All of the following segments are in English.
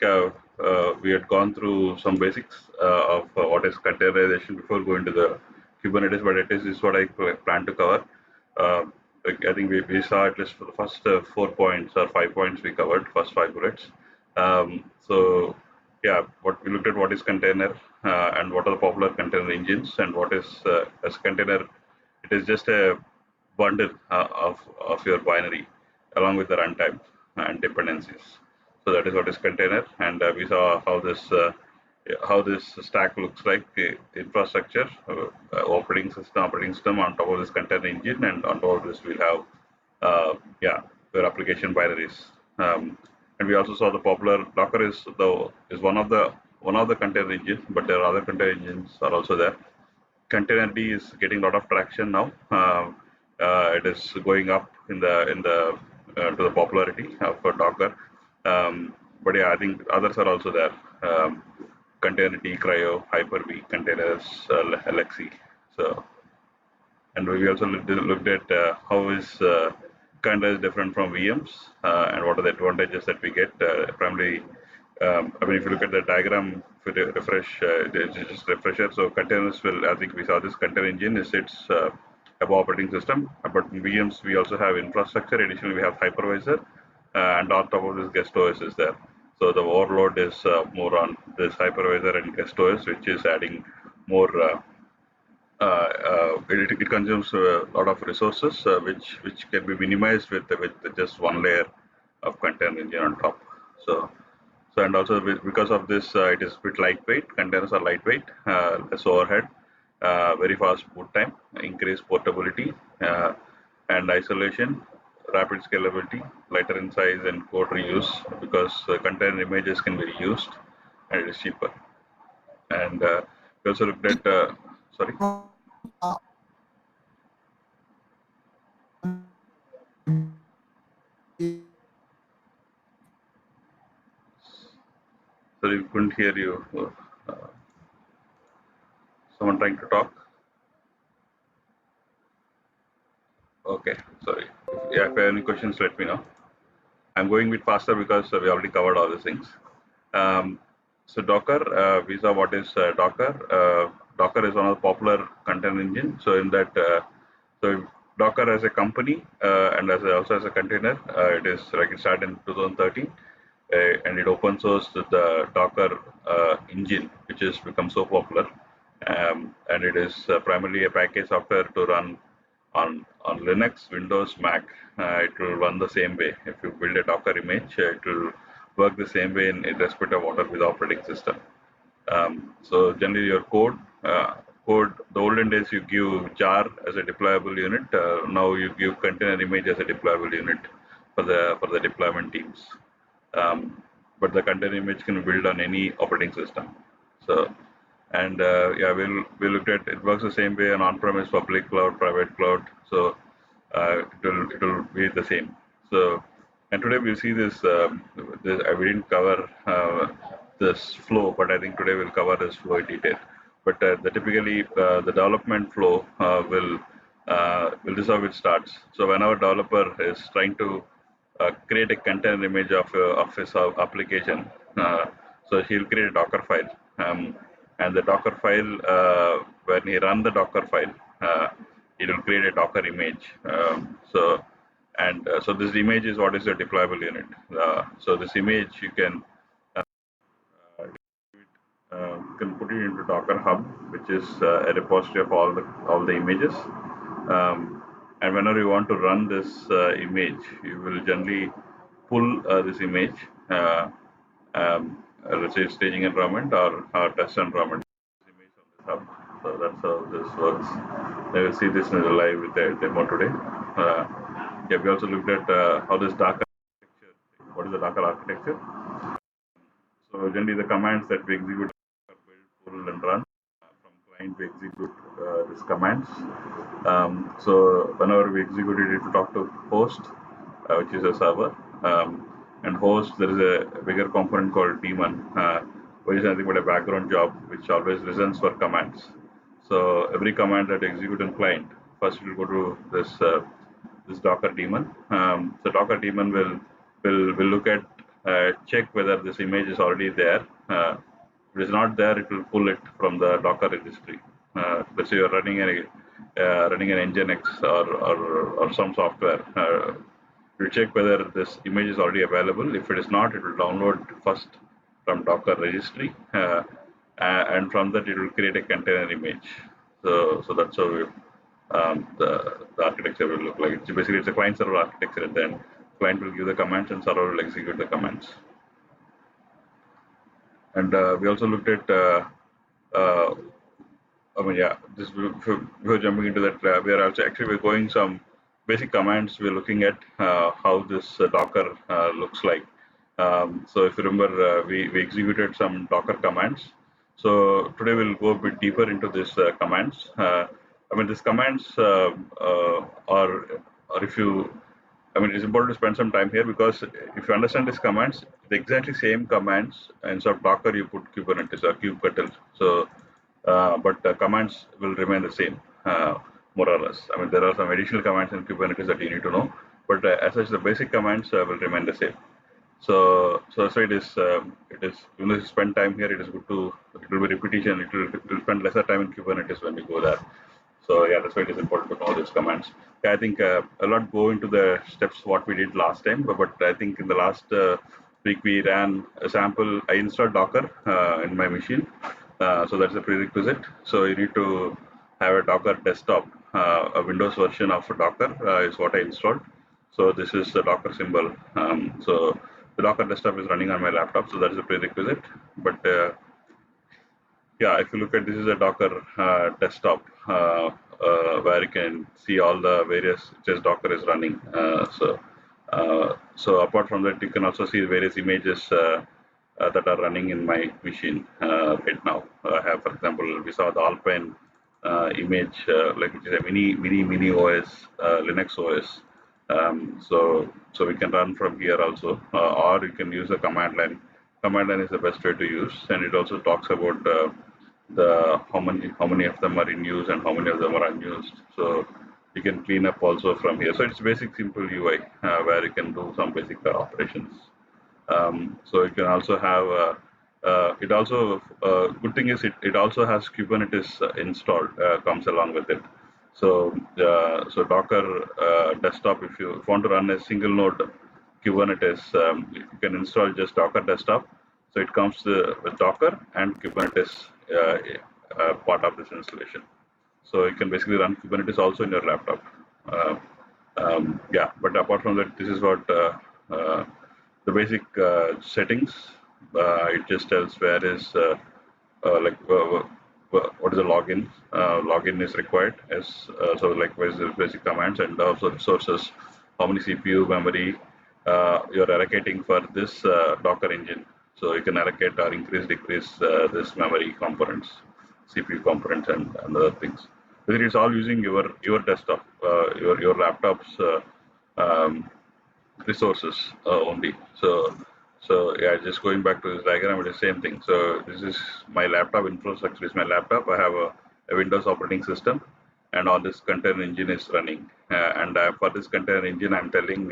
think we had gone through some basics of what is containerization before going to the Kubernetes, but it is what I plan to cover. I think we saw at least for the first 4 points or 5 points we covered, first 5 bullets. So yeah, what we looked at what is container and what are the popular container engines, and what is as container. It is just a bundle of your binary along with the runtime and dependencies. So that is what is container, and we saw how this stack looks like: infrastructure, operating system on top of this container engine, and on top of this we'll have your application binaries. And we also saw the popular Docker is one of the container engines, but there are other container engines are also there. Containerd is getting a lot of traction now. It is going up in the to the popularity of Docker. But yeah, I think others are also there. Containerd, Cryo, Hyper-V, containers, Alexi. So, and we also looked at how is container is different from VMs and what are the advantages that we get. Primarily, I mean, if you look at the diagram, if you refresh, just refresher. So containers will, I think we saw this container engine is its above operating system. But in VMs, we also have infrastructure. Additionally, we have hypervisor, and on top of this, guest OS is there. So the overload is more on this hypervisor and guest OS, which is adding more. It consumes a lot of resources, which can be minimized with just one layer of container engine on top. So and also because of this, it is a bit lightweight. Containers are lightweight, less overhead, very fast boot time, increased portability, and isolation, rapid scalability, lighter in size, and code reuse because container images can be reused, and it is cheaper. And we also looked at sorry. Sorry, we couldn't hear you. Someone trying to talk? Okay, sorry. Yeah, if you have any questions, let me know. I'm going a bit faster because we already covered all these things. So Docker, we saw what is Docker. Docker is one of the popular container engine. So in that, so Docker as a company and also as a container, it is like it started in 2013, and it open sourced the Docker engine, which has become so popular, and it is primarily a package software to run on Linux, Windows, Mac. It will run the same way. If you build a Docker image, it will work the same way in irrespective of what the operating system. So generally, your code, the olden days you give jar as a deployable unit. Now you give container image as a deployable unit for the deployment teams. But the container image can be built on any operating system. So. And yeah, we looked at it works the same way on on-premise, public cloud, private cloud. So it will be the same. So and today we'll see this. We didn't cover this flow, but I think today we'll cover this flow in detail. But typically the development flow will this is how it starts. So when our developer is trying to create a container image of his application, so he'll create a Docker file. And the Docker file, when he run the Docker file, it will create a Docker image. So this image is what is your deployable unit. So this image you can put it into DockerHub, which is a repository of all the images. And whenever you want to run this image, you will generally pull this image. Let's say staging environment or test environment image on this hub. So that's how this works. You will see this in the live with the demo today. Yeah, we also looked at how this Docker architecture. What is the Docker architecture? So generally the commands that we execute are build, pull, and run. From client we execute these commands. So whenever we execute it, it will talk to host, which is a server. And host, there is a bigger component called Daemon, which is nothing but a background job which always listens for commands. So every command that executes on client, first it will go to this Docker Daemon. So Docker Daemon will look at check whether this image is already there. If it is not there, it will pull it from the Docker registry. Let's say you're running an Nginx or some software. You check whether this image is already available. If it is not, it will download first from Docker registry, and from that it will create a container image. So that's how the architecture will look like. It's a client-server architecture, and then client will give the commands and server will execute the commands. And we also looked at, before jumping into that, we are also we're going some basic commands. We're looking at how this Docker looks like. So if you remember, we executed some Docker commands. So today we'll go a bit deeper into these commands. These commands are, if you, it's important to spend some time here, because if you understand these commands, the exactly same commands, instead of Docker, you put Kubernetes or kubectl. So, but the commands will remain the same, more or less. There are some additional commands in Kubernetes that you need to know, but as such, the basic commands will remain the same. So it is, when you spend time here, it is good to, it will be repetition, it will spend lesser time in Kubernetes when you go there. So yeah, that's why it is important to know these commands. I think a lot go into the steps what we did last time, but I think in the last week we ran a sample. I installed Docker in my machine, so that's a prerequisite. So you need to have a Docker desktop, a Windows version of Docker is what I installed. So this is the Docker symbol. So the Docker desktop is running on my laptop, so that is a prerequisite. But yeah, if you look at, this is a Docker desktop where you can see all the various just Docker is running. So apart from that, you can also see various images that are running in my machine right now. I have, for example, we saw the Alpine image, like which is a mini OS, Linux OS. So we can run from here also, or you can use a command line. Command line is the best way to use, and it also talks about how many of them are in use and how many of them are unused. So you can clean up also from here. So it's basic simple UI where you can do some basic operations. So you can also have it also good thing is it also has Kubernetes installed, comes along with it. So so Docker desktop, if you want to run a single node Kubernetes, you can install just Docker desktop. So it comes with Docker and Kubernetes part of this installation. So you can basically run Kubernetes also in your laptop. Yeah, but apart from that, this is what the basic settings. It just tells where is what is the login. Login is required as so likewise the basic commands, and also resources, how many CPU memory you're allocating for this Docker engine. So you can allocate or increase, decrease this memory components, CPU components, and other things. But it's all using your desktop, your laptop's resources only. So yeah, just going back to this diagram, it is the same thing. So this is my laptop infrastructure. Is my laptop. I have a Windows operating system, and all this container engine is running. And for this container engine, I'm telling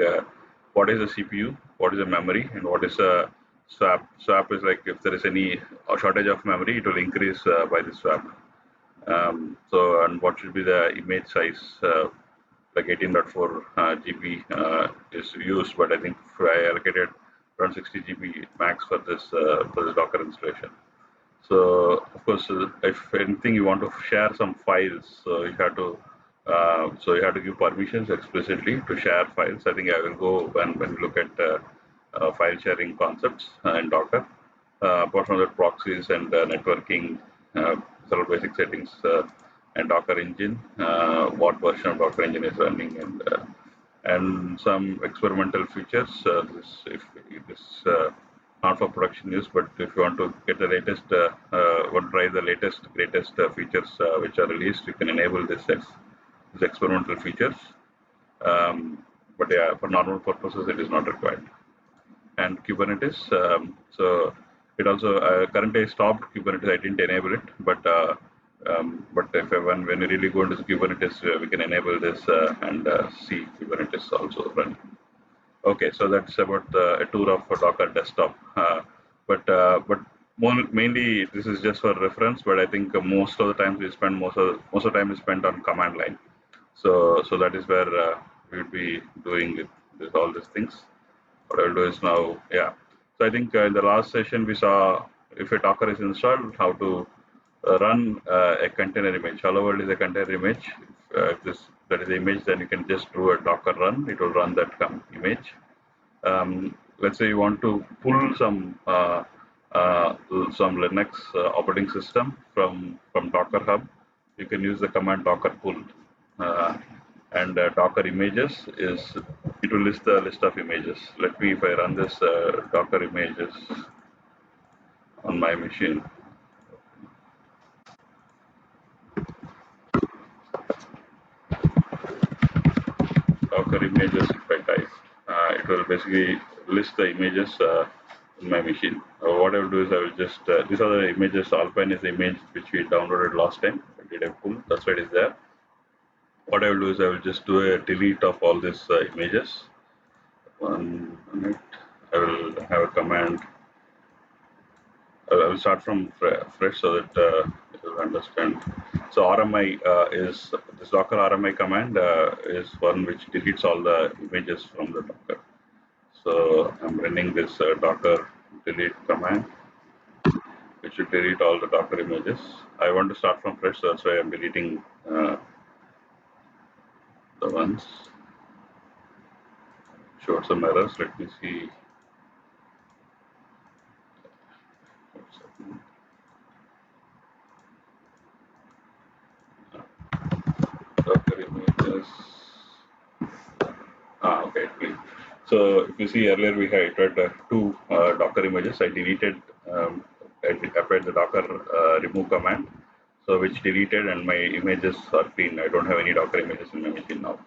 what is the CPU, what is the memory, and what is the swap. Swap is like if there is any shortage of memory, it will increase by the swap. So and what should be the image size? Like 18.4 GB is used, but I think I allocated around 60 GB max for this Docker installation. So of course, if anything you want to share some files, so you have to give permissions explicitly to share files. I think I will go when we look at file sharing concepts in Docker. Apart from that, proxies and networking, several basic settings, and Docker engine, what version of Docker engine is running, and some experimental features. If this not for production use, but if you want to get the latest, want to try the latest, greatest features which are released, you can enable these experimental features. But yeah, for normal purposes, it is not required. And Kubernetes, so it also currently I stopped Kubernetes. I didn't enable it, but if when we really go into Kubernetes, we can enable this and see Kubernetes also running. Okay, so that's about a tour of a Docker desktop. But mainly this is just for reference. But I think most of the time we spend most of the time is spent on command line. So that is where we would be doing with all these things. What I'll do is now, yeah. So I think in the last session we saw if a Docker is installed, how to run a container image. Hello world is a container image. If that is the image, then you can just do a Docker run. It will run that image. Let's say you want to pull some Linux operating system from DockerHub, you can use the command docker pull. Uh, and Docker images is it will list the list of images. Let me if I run this Docker images on my machine. Docker images if I type, it will basically list the images in my machine. What I will do is I will just these are the images. Alpine is the image which we downloaded last time. I did a pull. That's why it is there. What I will do is I will just do a delete of all these images. 1 minute. I will have a command. I will start from fresh so that you will understand. So RMI is this Docker RMI command is one which deletes all the images from the Docker. So I'm running this Docker delete command, which will delete all the Docker images. I want to start from fresh, so that's why I'm deleting the ones. Showed some errors. Let me see. Docker images. Okay, clean. So if you see earlier we had two Docker images. I deleted, I applied the Docker remove command, so which deleted and my images are clean. I don't have any Docker images in my machine now.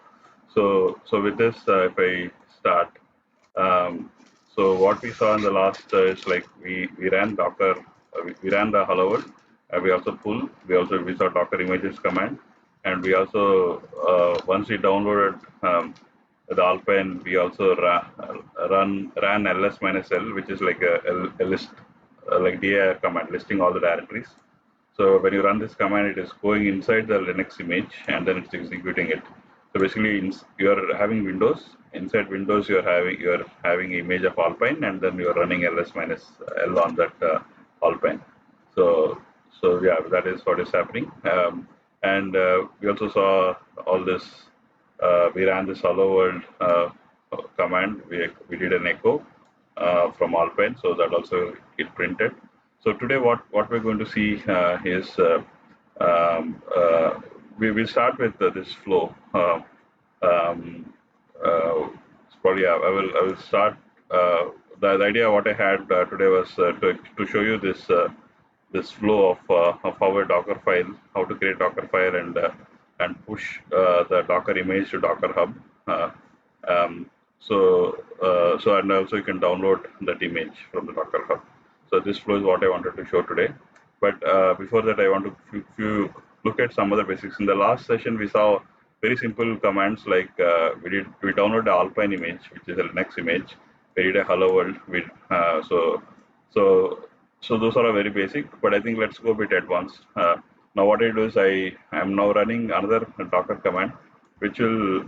So with this, if I start, um, so what we saw in the last is like we ran Docker, we ran the hello world, we also pull, we saw Docker images command, and we also once we downloaded the Alpine, we also ran ls minus l, which is like a list, like dir command, listing all the directories. So when you run this command, it is going inside the Linux image and then it's executing it. So basically, you are having Windows. Inside Windows, you are having image of Alpine, and then you are running ls minus l on that Alpine. So yeah, that is what is happening. And we also saw all this. We ran this hello world command. We did an echo from Alpine, so that also it printed. So today, what we're going to see is we will start with this flow. Um, uh, Probably I will start. The idea what I had today was to show you this flow of our Docker file, how to create Docker file and push the Docker image to DockerHub. Um, so and also you can download that image from the DockerHub. So this flow is what I wanted to show today. But before that, I want to look at some other basics. In the last session, we saw very simple commands like we download the Alpine image, which is a Linux image. We did a hello world. So so those are very basic. But I think let's go a bit advanced. Now what I do is I am now running another Docker command, which will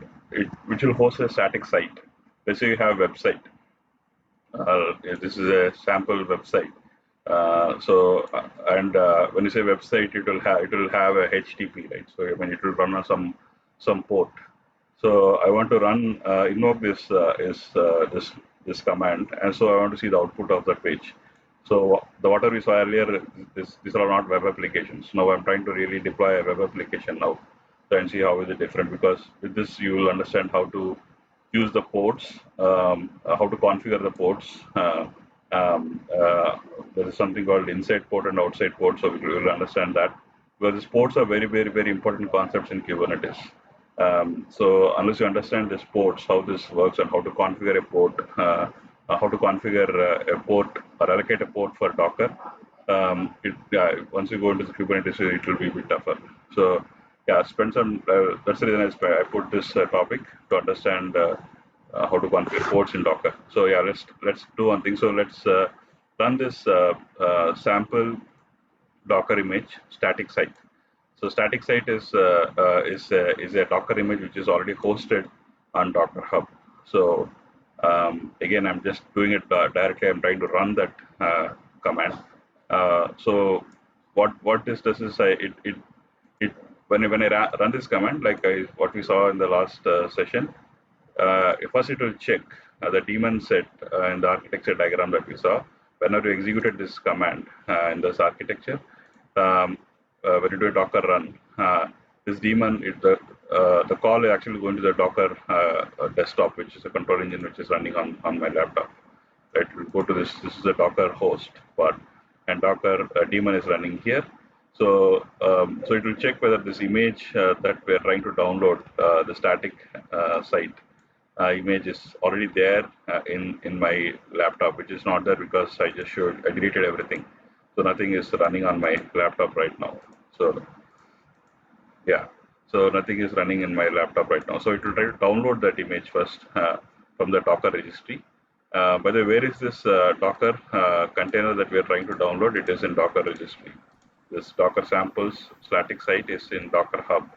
host a static site. Let's say you have a website. This is a sample website. When you say website, it will have a HTTP, right? So when it will run on some port. So I want to run invoke this command, and so I want to see the output of that page. So the what we saw earlier, these are not web applications. Now I'm trying to really deploy a web application now, and see how is it different. Because with this you will understand how to use the ports, how to configure the ports. There is something called inside port and outside port, so we will understand that. Because these ports are very, very, very important concepts in Kubernetes. So unless you understand these ports, how this works and how to configure a port, how to configure a port or allocate a port for Docker, once you go into the Kubernetes, it will be a bit tougher. So yeah, spend some. That's the reason I put this topic to understand how to configure ports in Docker. So yeah, let's do one thing. So let's run this sample Docker image static site. So static site is a Docker image which is already hosted on DockerHub. So again, I'm just doing it directly. I'm trying to run that command. So what this does is it when I run this command, like what we saw in the last session, first it will check the daemon set in the architecture diagram that we saw. Whenever you executed this command in this architecture, when you do a Docker run, this daemon, the call is actually going to the Docker desktop, which is a control engine which is running on my laptop. Right, we'll go to this. This is a Docker host part, and Docker daemon is running here. So, so it will check whether this image that we're trying to download, the static site image, is already there in my laptop, which is not there because I deleted everything. So nothing is running on my laptop right now. So yeah, so nothing is running in my laptop right now. So it will try to download that image first from the Docker registry. By the way, where is this Docker container that we are trying to download? It is in Docker registry. This Docker samples static site is in DockerHub.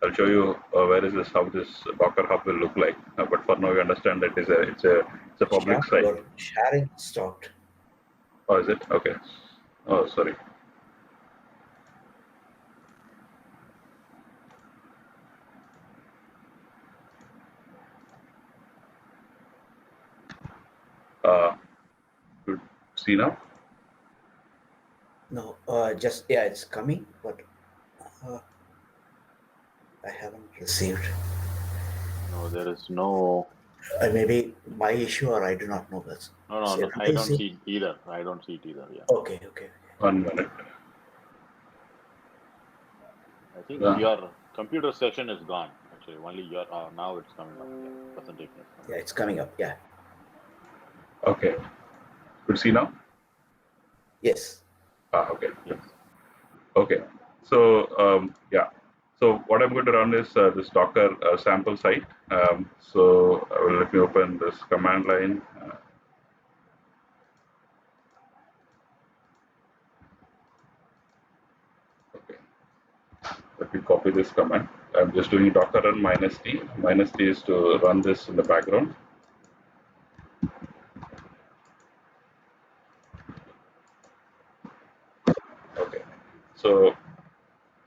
I'll show you where is this, how this DockerHub will look like. But for now, we understand that it's a public site. Your sharing stopped. Oh, is it? Okay. Oh, sorry. Good. See now? No, just it's coming, but I haven't received. No, there is no. Maybe my issue, or I do not know this. No, I don't see it either. I don't see it either. Yeah. Okay. 1 minute. I think your computer session is gone. Actually, only your now it's coming up. Yeah, presentation is coming. Yeah, it's coming up. Yeah. Okay. Could see now? Yes. Okay. Yes. Okay. So yeah. So what I'm going to run is this Docker sample site. So let me open this command line. Okay. Let me copy this command. I'm just doing Docker run -t. -t is to run this in the background. Okay. So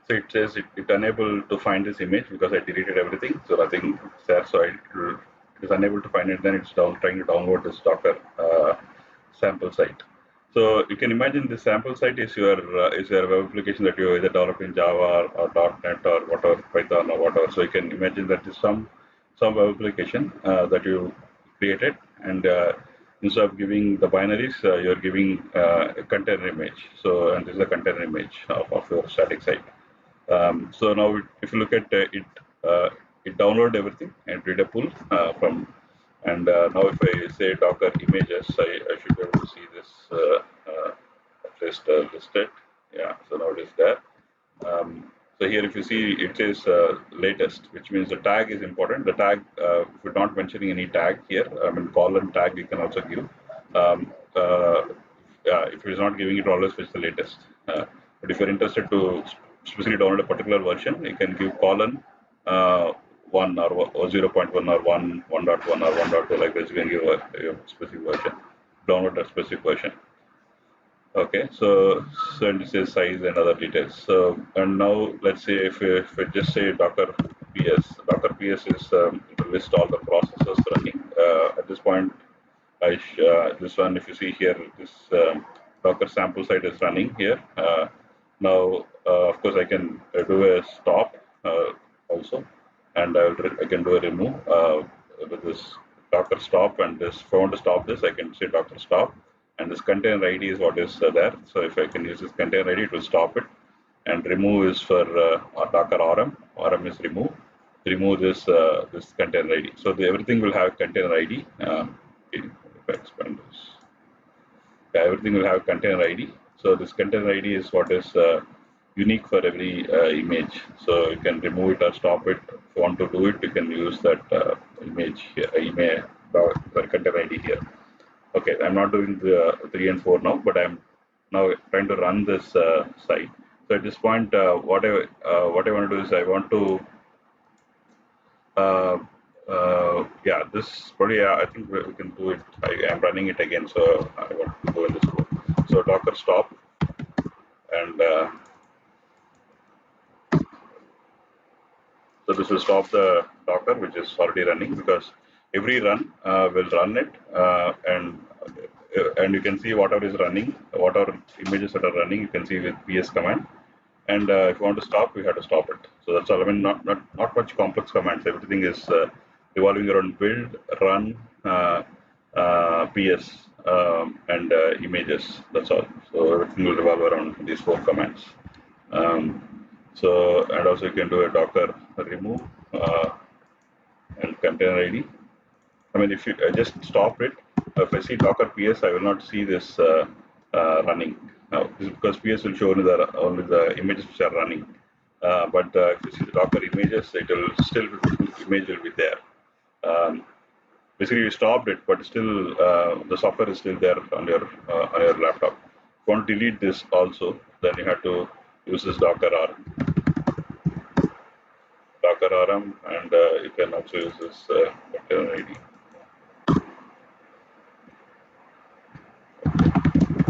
it says it unable to find this image because I deleted everything, so nothing is there. So it is unable to find it. Then it's trying to download this Docker sample site. So you can imagine this sample site is your web application that you either develop in Java or .NET or whatever, Python or whatever. So you can imagine that is some web application that you created, and instead of giving the binaries, you're giving a container image. So, and this is a container image of your static site. So now, if you look at it, it downloaded everything and read a pull from. And now, if I say Docker images, I should be able to see this at least listed. Yeah, so now it is there. So here, if you see, it says latest, which means the tag is important. The tag, if you're not mentioning any tag here, I mean colon tag, you can also give. If it is not giving it, always fetch the latest. But if you're interested to specifically download a particular version, you can give colon 1 or 0.1 or 1, 1.1 or 1.2, like this. You can give a specific version, download a specific version. Okay, so this is size and other details. So, and now let's say if we just say Docker PS is to list all the processes running. At this point, this one, if you see here, this Docker sample site is running here. Now, of course, I can do a stop also, and I can do a remove with this Docker stop, and this. If I want to stop this, I can say Docker stop, and this container ID is what is there. So if I can use this container ID to stop it, and remove is for Docker RM. RM is remove. Remove this this container ID. So everything will have container ID. If I expand this, everything will have container ID. So this container ID is what is unique for every image. So you can remove it or stop it. If you want to do it, you can use that image here, container ID here. Okay, I'm not doing the 3 and 4 now, but I'm now trying to run this site. So at this point, what I want to do is I want to yeah, this probably I think we can do it. I'm running it again, so I want to go in this code. So Docker stop, and so this will stop the Docker, which is already running, because every run will run it, and you can see whatever is running, whatever images that are running, you can see with PS command. And if you want to stop, we have to stop it. So that's all. I mean, not much complex commands. Everything is revolving around build, run, PS, and images. That's all. So everything will revolve around these 4 commands. So, and also you can do a Docker remove and container ID. I mean, if you just stop it, if I see Docker PS, I will not see this running. Now, this is because PS will show only the images which are running. But if you see the Docker images, it will still image will be there. Basically, you stopped it, but still the software is still there on your laptop. If you want to delete this also, then you have to use this Docker RM, and you can also use this container ID.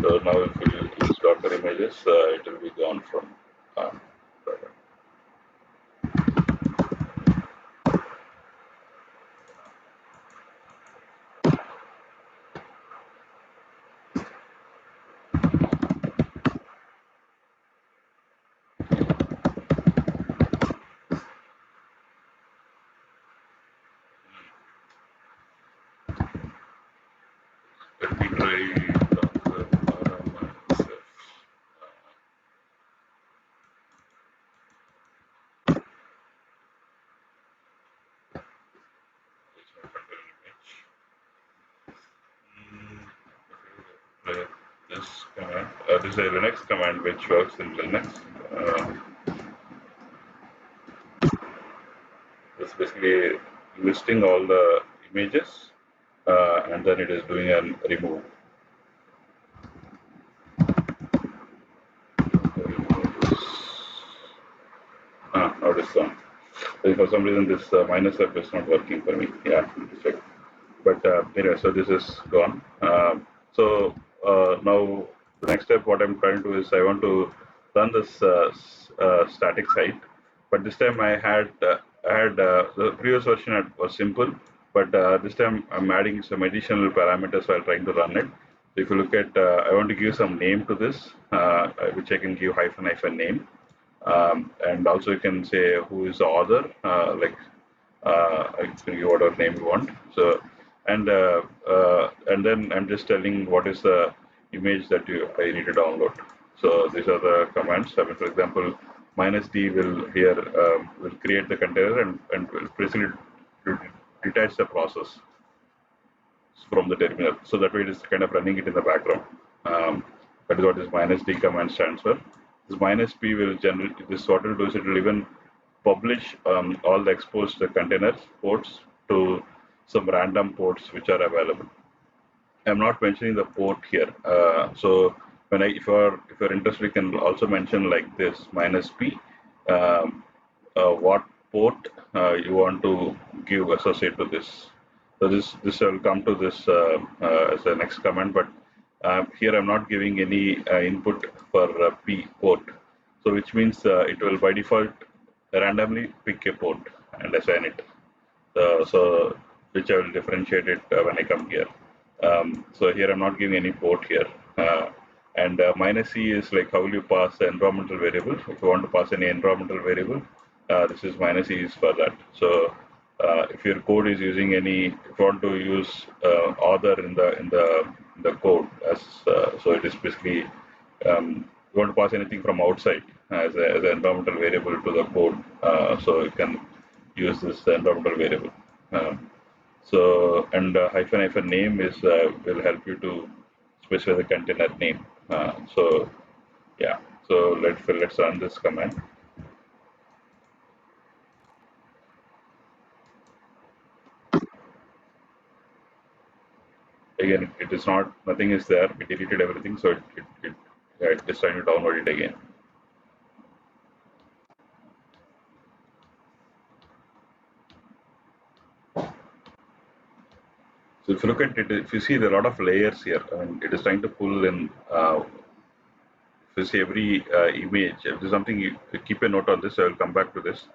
So now if you use Docker images, it will be gone from let me try Docker RM myself. This command, this is a Linux command which works in Linux. It's basically listing all the images, and then it is doing a remove. Now it is gone. For some reason, this minus F is not working for me. Yeah, check. But anyway, so this is gone. Now the next step, what I'm trying to do is I want to run this static site, but this time I had the previous version was simple, but this time I'm adding some additional parameters while trying to run it. So if you look at, I want to give some name to this, which I can give hyphen name, and also you can say who is the author, you can give whatever name you want. So and then I'm just telling what is the image that I need to download. So these are the commands. I mean, for example, -d will create the container and will basically detach the process from the terminal. So that way it is kind of running it in the background. That is what this -d command stands for. This -p will generate this. What it will do is it will even publish all the exposed container ports to some random ports which are available. I'm not mentioning the port here. So when if you're interested, you can also mention like this -p what port you want to give associate to this. So this will come to this as the next command, but here I'm not giving any input for p port. So which means it will by default randomly pick a port and assign it. So which I will differentiate it when I come here. So here I'm not giving any port here. And -c is like how will you pass the environmental variable. If you want to pass any environmental variable, this is -e is for that. So if your code is using any, if you want to use author in the code, as so it is basically you want to pass anything from outside as an environmental variable to the code. So you can use this environmental variable. So and hyphen name is will help you to specify the container name. So yeah, so let's run this command. again, it is not, nothing is there. We deleted everything, so it is trying to download it again. So if you look at it, if you see there are a lot of layers here, and it is trying to pull in. If you see every image, if there's something you keep a note on this. I will come back to this.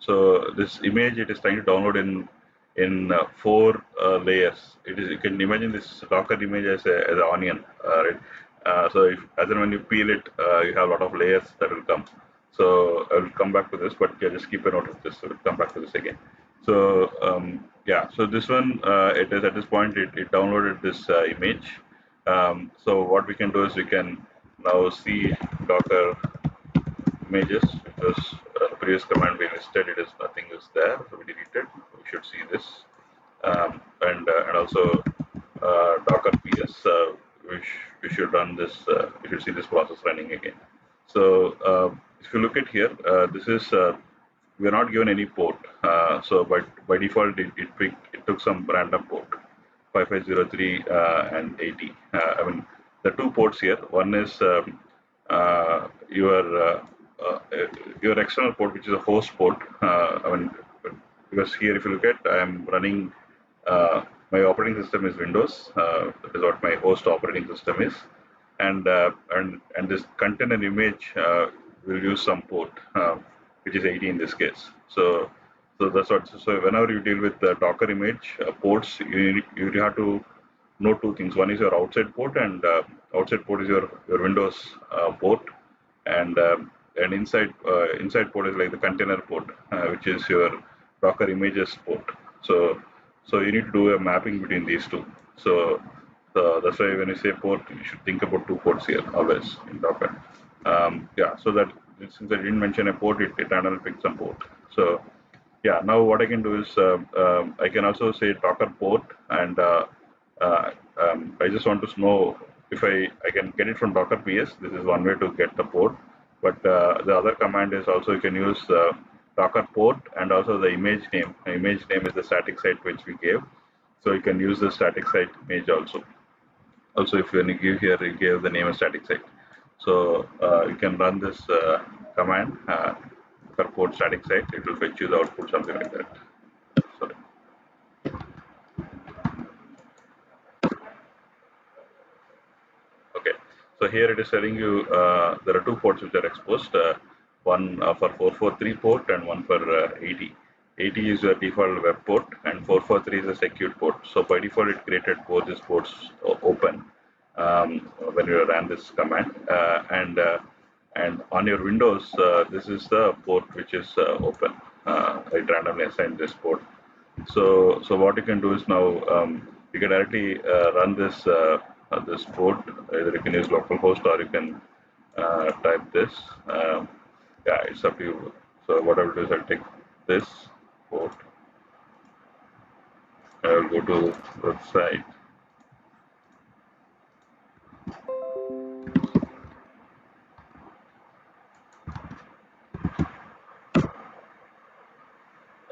So this image, it is trying to download in 4 layers. It is, you can imagine this Docker image as an onion, right? So if, as and when you peel it, you have a lot of layers that will come. So I will come back to this, but yeah, just keep a note of this. So we'll come back to this again. So yeah, so this one, it is at this point, it downloaded this image. So what we can do is we can now see Docker images, because the previous command we listed, it is nothing is there, so we deleted. We should see this, and also Docker PS. We should run this. We should see this process running again. So if you look at here, this is we are not given any port. So by default, it took some random port, 5503 and 80. I mean, the 2 ports here. One is your external port, which is a host port. I mean, because here, if you look at, I am running. My operating system is Windows. That is what my host operating system is, and this container image will use some port, which is 80 in this case. So that's what. So whenever you deal with the Docker image ports, you have to know 2 things. One is your outside port, and outside port is your Windows port, and inside port is like the container port, which is your Docker images port. So you need to do a mapping between these 2. So that's why when you say port, you should think about 2 ports here always in Docker. Yeah, so that since I didn't mention a port, it randomly picked some port. So yeah, now what I can do is I can also say Docker port, and I just want to know if I can get it from Docker PS. This is one way to get the port, but the other command is also you can use Docker port and also the image name. The image name is the static site which we gave, so you can use the static site image also. Also, if you give here, you give the name of static site. So you can run this command, Docker port static site. It will fetch you the output, something like that. Sorry. Okay, so here it is telling you there are 2 ports which are exposed, one for 443 port and one for 80. 80 is your default web port and 443 is a secure port. So by default, it created both these ports open when you ran this command, and on your Windows, this is the port which is open. It randomly assigned this port. So what you can do is now you can directly run this this port. Either you can use localhost or you can type this. Yeah, it's up to you. So what I will do is I'll take this port. I will go to website.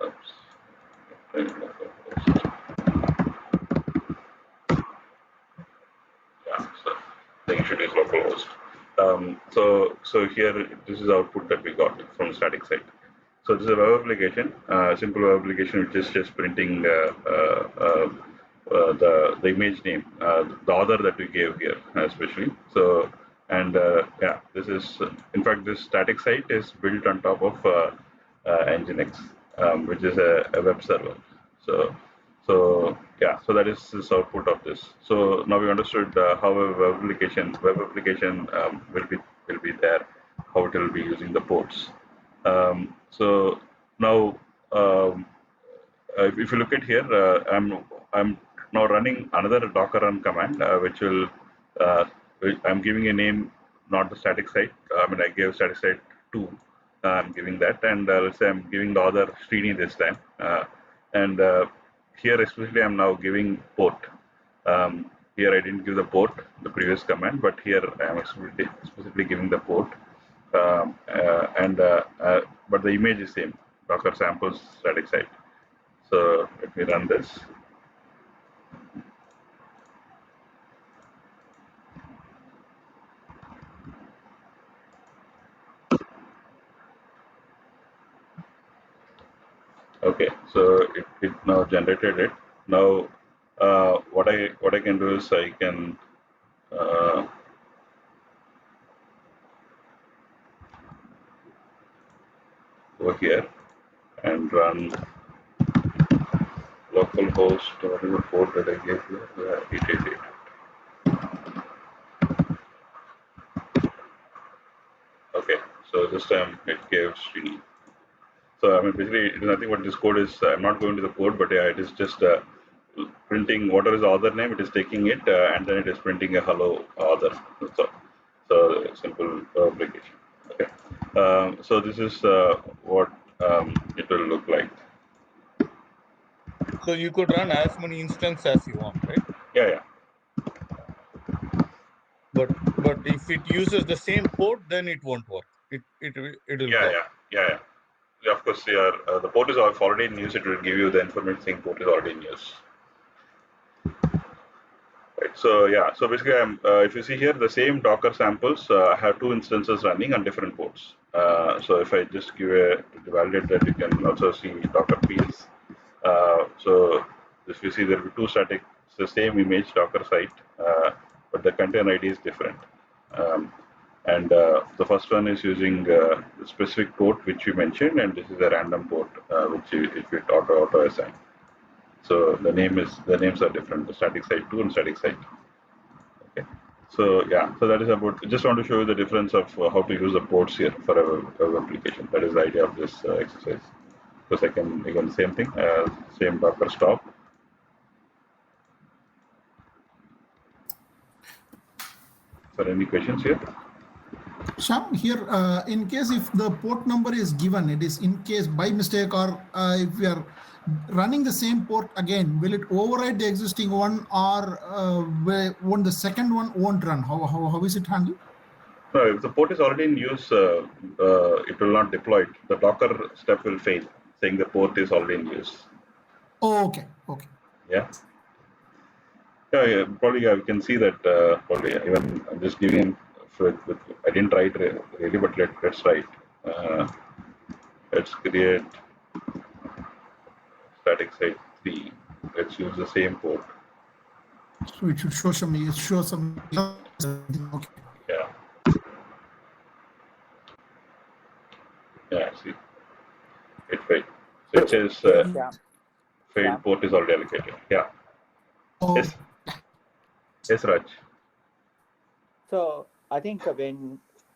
Oops. Yeah, so I think you should use localhost. So here, this is output that we got from static site. So this is a web application, simple web application, which is just printing the image name, the author that we gave here, especially. So and yeah, this is in fact this static site is built on top of Nginx, which is a web server. So yeah, so that is this output of this. So now we understood how a web application will be there, how it will be using the ports. So now, if you look at here, I'm now running another Docker run command, I'm giving a name, not the static site. I mean, I gave static site 2. I'm giving that, and let's say I'm giving the other Srini this time, and here especially I'm now giving port. Here I didn't give the port, the previous command, but here I am specifically giving the port. But the image is same, Docker samples static site. So let me run this. Okay, so it now generated it. Now, what I can do is I can go here and run localhost. What is the port that I gave you? 888. Okay, so this time it gave Srini. So I mean, basically, it is nothing but this code is. I'm not going to the code, but yeah, it is just printing whatever is the author name. It is taking it and then it is printing a hello author. So simple application. Okay. So this is what it will look like. So you could run as many instances as you want, right? Yeah. But if it uses the same port, then it won't work. It will go. Yeah. Of course, the port is already in use. It will give you the information saying port is already in use. Right. So yeah. So basically, if you see here, the same Docker samples have two instances running on different ports. So if I just give to validate that, you can also see Docker fields. So if you see, there will be two static. It's the same image Docker site, but the container ID is different. And the first one is using the specific port which you mentioned, and this is a random port which it auto assign. So the names are different. The static site 2 and static site. Okay. So yeah, so that is about. Just want to show you the difference of how to use the ports here for a web application. That is the idea of this exercise. Because I can again same thing, same Docker stop. So any questions here? Shyam, here, in case if the port number is given, it is in case by mistake or if we are running the same port again, will it override the existing one or won't the second one won't run? How is it handled? No, if the port is already in use, it will not deploy it. The Docker step will fail, saying the port is already in use. Oh, okay. Yeah. Probably we can see that probably even I'm just giving I didn't write really, but let's write. Let's create static site 3. Let's use the same port. So it should show some. Okay. Yeah. See, it failed. So it says failed port is already allocated. Yeah. Oh. Yes, Raj. So I think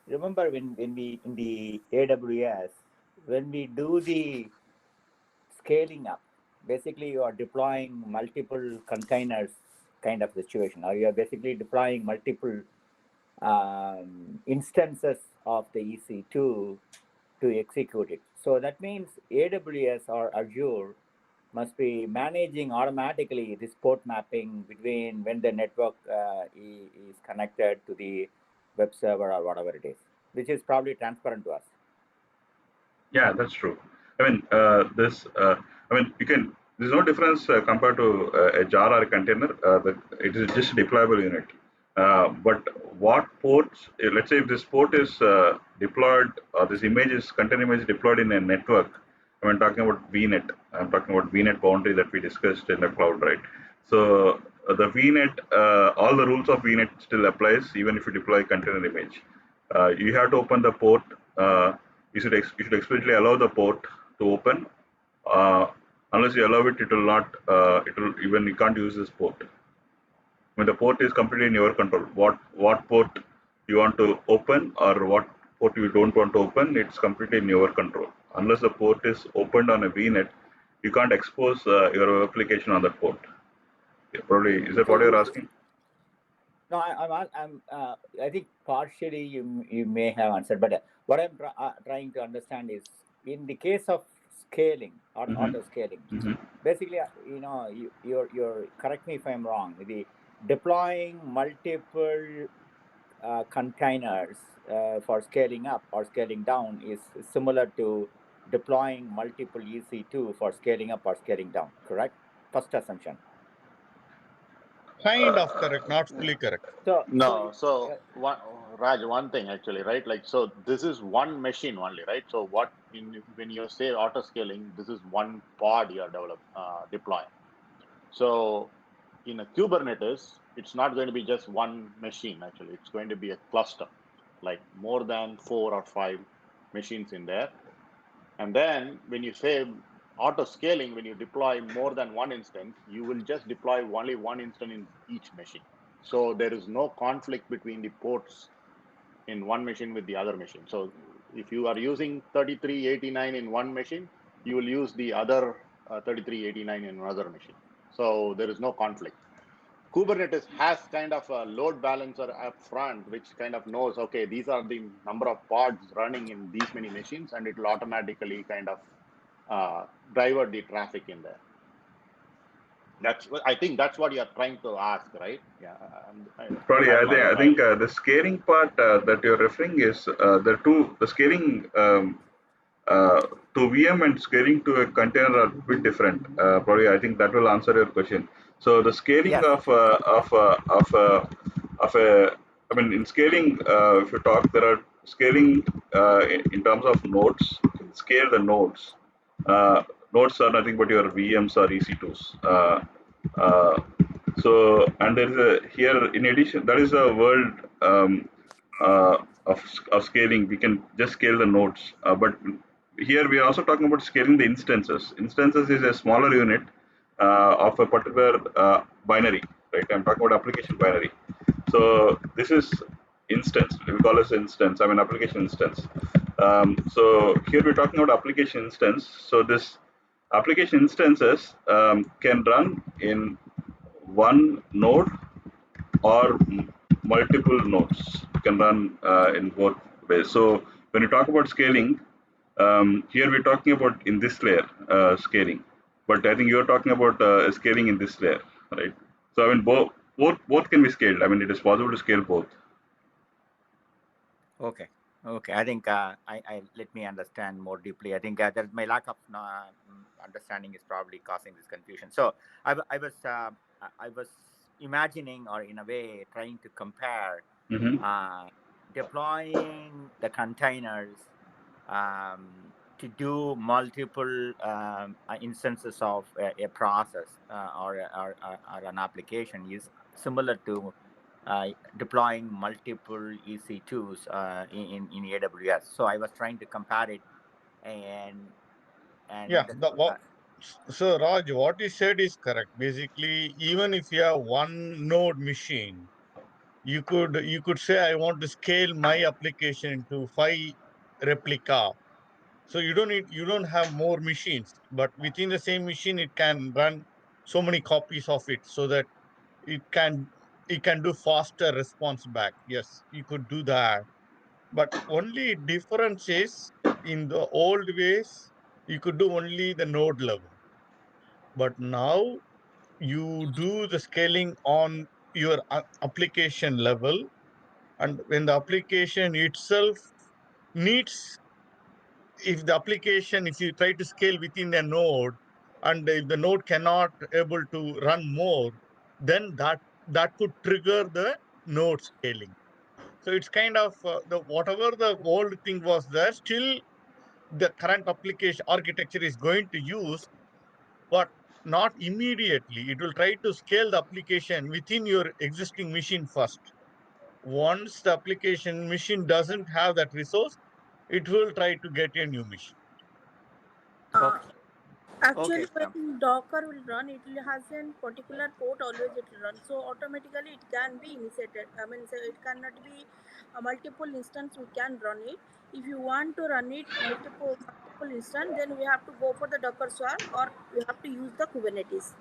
remember when we in the AWS, when we do the scaling up, basically you are deploying multiple containers kind of situation, or you are basically deploying multiple instances of the EC2 to execute it. So that means AWS or Azure must be managing automatically this port mapping between when the network is connected to the web server or whatever it is, which is probably transparent to us. Yeah, that's true. I mean, you can. There's no difference compared to a jar or a container. It is just a deployable unit. But what ports? Let's say if this port is deployed, or this container image is deployed in a network. I'm talking about VNet. I'm talking about VNet boundary that we discussed in the cloud, right? So the VNet, all the rules of VNet still applies even if you deploy container image. You have to open the port. You should explicitly allow the port to open. Unless you allow it, it will not. You can't use this port. When the port is completely in your control, what port you want to open or what port you don't want to open, it's completely in your control. Unless the port is opened on a VNet, you can't expose your application on that port. Yeah, probably is that what you're asking? No, I think partially you may have answered, but what I'm trying to understand is in the case of scaling or auto scaling, basically, you're correct me if I'm wrong. The deploying multiple containers for scaling up or scaling down is similar to deploying multiple EC2 for scaling up or scaling down. Correct? First assumption. Kind of correct, not fully correct. So Raj, one thing actually, right? Like, so this is one machine only, right? So when you say auto scaling, this is one pod you are deploying. So in a Kubernetes, it's not going to be just one machine. Actually, it's going to be a cluster, like more than 4 or 5 machines in there. And then when you say auto scaling, when you deploy more than one instance, you will just deploy only one instance in each machine. So there is no conflict between the ports in one machine with the other machine. So if you are using 3389 in one machine, you will use the other 3389 in another machine. So there is no conflict. Kubernetes has kind of a load balancer up front, which kind of knows, okay, these are the number of pods running in these many machines, and it will automatically kind of divert the traffic in there. I think that's what you are trying to ask, right? Yeah. Probably, I think the scaling part that you're referring is the scaling to VM and scaling to a container are a bit different. Probably, I think that will answer your question. So the scaling of I mean, in scaling, if you talk, there are scaling in terms of nodes. You can scale the nodes. Nodes are nothing but your VMs or EC2s. So, and there is a here in addition, that is a world of scaling. We can just scale the nodes, but here we are also talking about scaling the instances. Instances is a smaller unit of a particular binary, right? I'm talking about application binary. So this is instance. We call this instance. I mean application instance. So here we're talking about application instance. So this application instances can run in one node or multiple nodes. You can run in both ways. So when you talk about scaling, here we're talking about in this layer scaling, but I think you're talking about scaling in this layer, right? So I mean both can be scaled. I mean it is possible to scale both. Okay. I think I let me understand more deeply. I think that my lack of understanding is probably causing this confusion. So I was imagining, or in a way trying to compare deploying the containers to do multiple instances of a process or an application is similar to deploying multiple EC2s in AWS. So I was trying to compare it, and yeah. So Raj, what you said is correct. Basically, even if you have one node machine, you could say I want to scale my application to 5 replica. So you don't have more machines, but within the same machine it can run so many copies of it, so that it can do faster response back. Yes, you could do that, but only difference is in the old ways you could do only the node level, but now you do the scaling on your application level, and when the application itself needs, if you try to scale within a node, and if the node cannot able to run more, then that could trigger the node scaling. So it's kind of whatever the old thing was there, still the current application architecture is going to use, but not immediately. It will try to scale the application within your existing machine first. Once the application machine doesn't have that resource, it will try to get a new machine. Actually, Okay. when Docker will run, it has a particular port always it will run. So automatically it can be initiated. I mean, so it cannot be a multiple instance. We can run it. If you want to run it multiple instance, then we have to go for the Docker swarm, or we have to use the Kubernetes.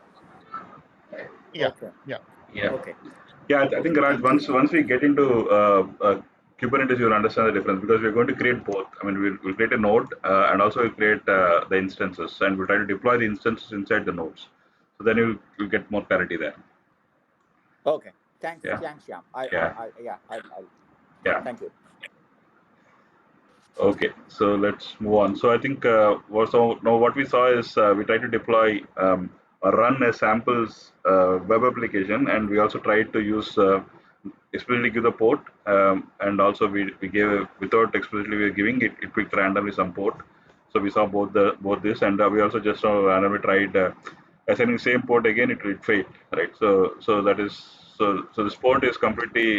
Yeah. Okay. Yeah. Okay. Yeah, I think Raj, once we get into Kubernetes, you'll understand the difference, because we're going to create both. I mean, we'll create a node and also we'll create the instances, and we'll try to deploy the instances inside the nodes. So then you'll get more clarity there. Okay. Thanks, Yeah. Shyam. Yeah. Thank you. Okay, so let's move on. So I think now what we saw is we tried to deploy or run a samples web application, and we also tried to use explicitly give the port, and also we gave, without explicitly we giving it, it picked randomly some port. So we saw both this, and we also just randomly tried assigning same port again. It failed, right? So that is so this port is completely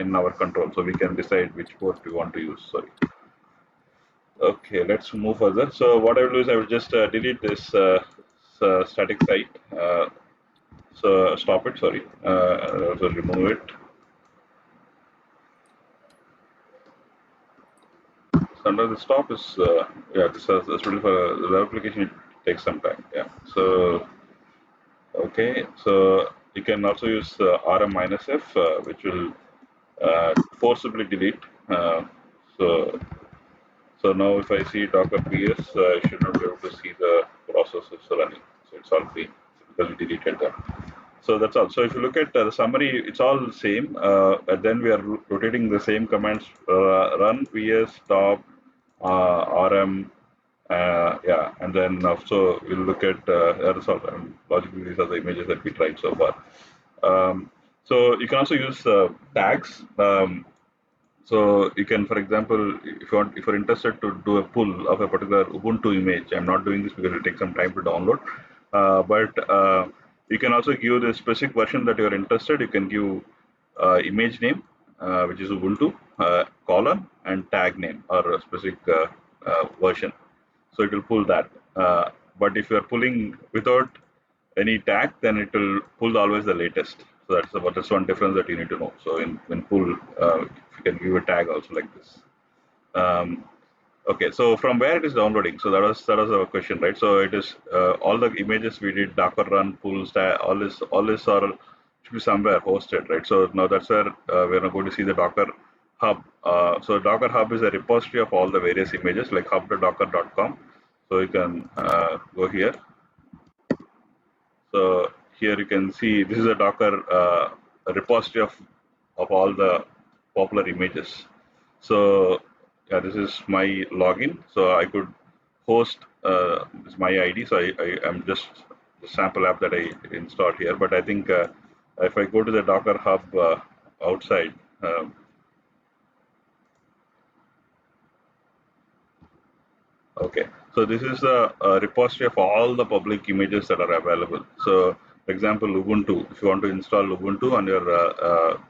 in our control, so we can decide which port we want to use. Sorry. Okay, let's move further. So what I will do is I will just delete this static site. So stop it. Sorry. I'll also remove it. So under the stop is yeah. This is really for the application. It takes some time. Yeah. So okay. So you can also use rm-f, which will forcibly delete. So So now if I see Docker PS, I should not be able to see the processes running. So it's all clean because we deleted them. So that's all. So if you look at the summary, it's all the same. And then we are rotating the same commands: run ps stop rm. Yeah, and then also we'll look at that's all. Logically, these are the images that we tried so far. So you can also use tags. So you can, for example, if you're interested to do a pull of a particular Ubuntu image, I'm not doing this because it will take some time to download. But you can also give the specific version that you're interested. You can give image name, which is Ubuntu, colon, and tag name or a specific version. So it will pull that. But if you're pulling without any tag, then it will pull always the latest. So that's one difference that you need to know. So when pull, you can give a tag also like this. Okay, so from where it is downloading? So that was our question, right? So it is all the images we did, Docker run, pull, all this are should be somewhere hosted, right? So now that's where we're going to see the Docker Hub. So Docker Hub is a repository of all the various images, like hub.docker.com. So you can go here. So here you can see this is a Docker repository of all the popular images. So yeah, this is my login. So I could host this is my ID. So I am just the sample app that I installed here. But I think if I go to the Docker Hub outside. Okay, so this is a repository of all the public images that are available. So, for example, Ubuntu. If you want to install Ubuntu on your,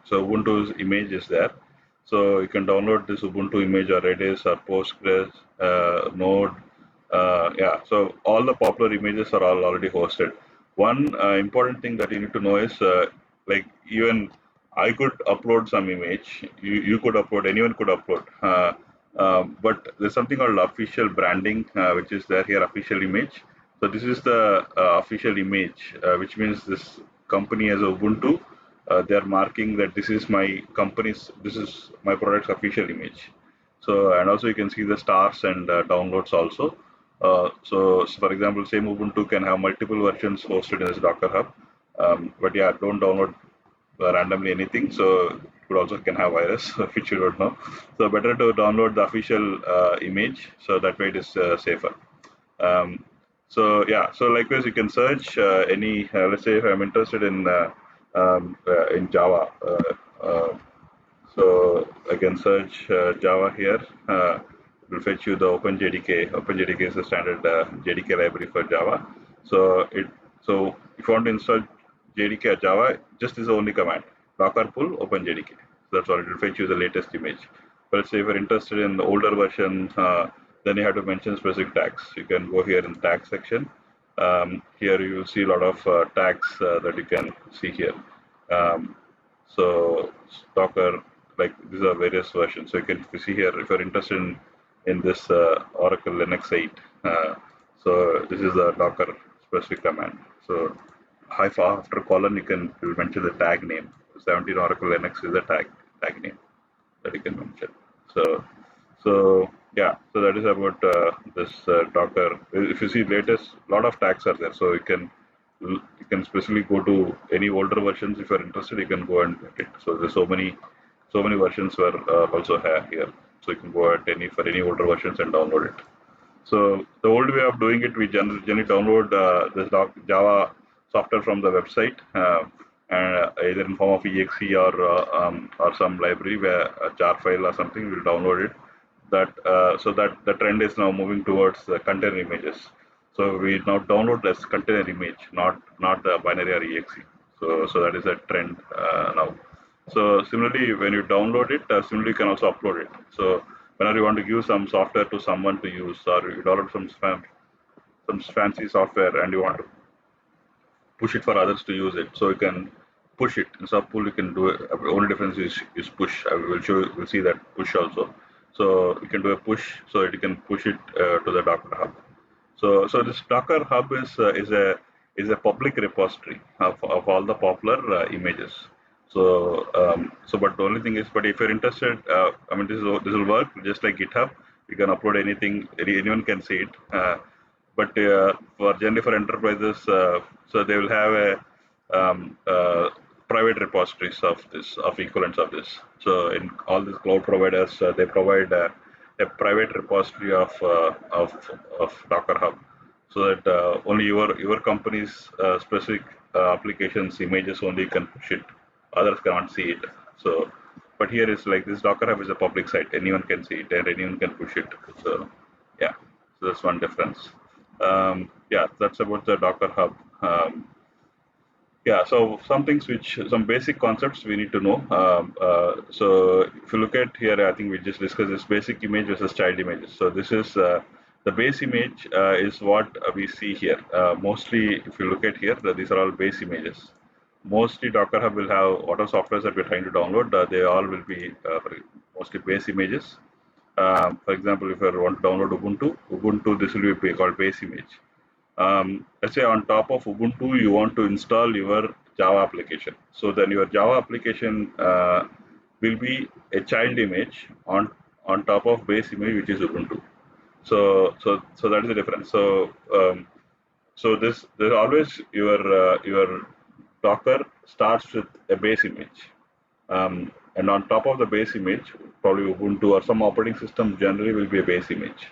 so Ubuntu's image is there. So you can download this Ubuntu image or Redis or Postgres, Node. Yeah, so all the popular images are all already hosted. One important thing that you need to know is like even I could upload some image. You could upload. Anyone could upload. But there's something called official branding, which is there here, official image. So this is the official image, which means this company as Ubuntu, they're marking that this is my company's, this is my product's official image. So, and also you can see the stars and downloads also. So for example, same Ubuntu can have multiple versions hosted in this Docker Hub. But yeah, don't download randomly anything. So it could also can have virus, which you don't know. So better to download the official image, so that way it is safer. So yeah, so likewise you can search any. Let's say if I'm interested in Java, so I can search Java here. It will fetch you the OpenJDK. OpenJDK is the standard JDK library for Java. So if you want to install JDK or Java, just is the only command. Docker pull OpenJDK. So that's all. It will fetch you the latest image. But let's say if you're interested in the older version, then you have to mention specific tags. You can go here in the tag section. Here you will see a lot of tags that you can see here. So Docker, like these are various versions. So you can see here if you're interested in this Oracle Linux 8. So this is the Docker specific command. So after colon you mention the tag name. 17 Oracle Linux is the tag name that you can mention. So yeah, so that is about this Docker. If you see latest, a lot of tags are there. So you can specifically go to any older versions. If you're interested, you can go and get it. So there's so many versions were also here. So you can go at for any older versions and download it. So the old way of doing it, we generally download this Java software from the website. either in form of exe or some library where a jar file or something, we'll download it. So that the trend is now moving towards the container images. So we now download as container image, not the binary or exe. So that is a trend now. So similarly, when you download it, similarly you can also upload it. So whenever you want to give some software to someone to use, or you download some fancy software and you want to push it for others to use it, so you can push it. In sub pull, you can do it. The only difference is push. I will show you. We'll see that push also. So you can do a push, so that you can push it to the DockerHub. So this DockerHub is a public repository of all the popular images. But the only thing is, but if you're interested, I mean, this will work just like GitHub. You can upload anything, anyone can see it. But for generally for enterprises, so they will have a private repositories of equivalents of this. So in all these cloud providers, they provide a private repository of DockerHub, so that only your company's specific applications images only you can push it. Others cannot see it. So, but here is like this DockerHub is a public site. Anyone can see it and anyone can push it. So, yeah. So that's one difference. Yeah, that's about the DockerHub. Yeah, so some basic concepts we need to know. So if you look at here, I think we just discussed this basic image versus child images. So this is the base image is what we see here. Mostly, if you look at here, these are all base images. Mostly DockerHub will have auto softwares that we're trying to download. They all will be mostly base images. For example, if you want to download Ubuntu, this will be called base image. Let's say on top of Ubuntu, you want to install your Java application. So then your Java application will be a child image on top of base image, which is Ubuntu. So that is the difference. So there's always your Docker starts with a base image. And on top of the base image, probably Ubuntu or some operating system generally will be a base image.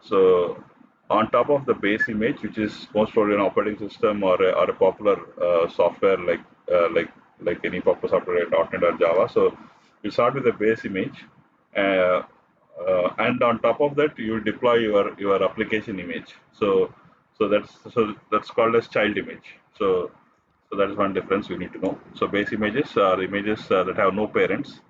So on top of the base image, which is most probably an operating system or a popular software like any popular software like .NET or Java. So you start with a base image, and on top of that, you deploy your application image. So that's called as child image. So that is one difference we need to know. So base images are images that have no parents.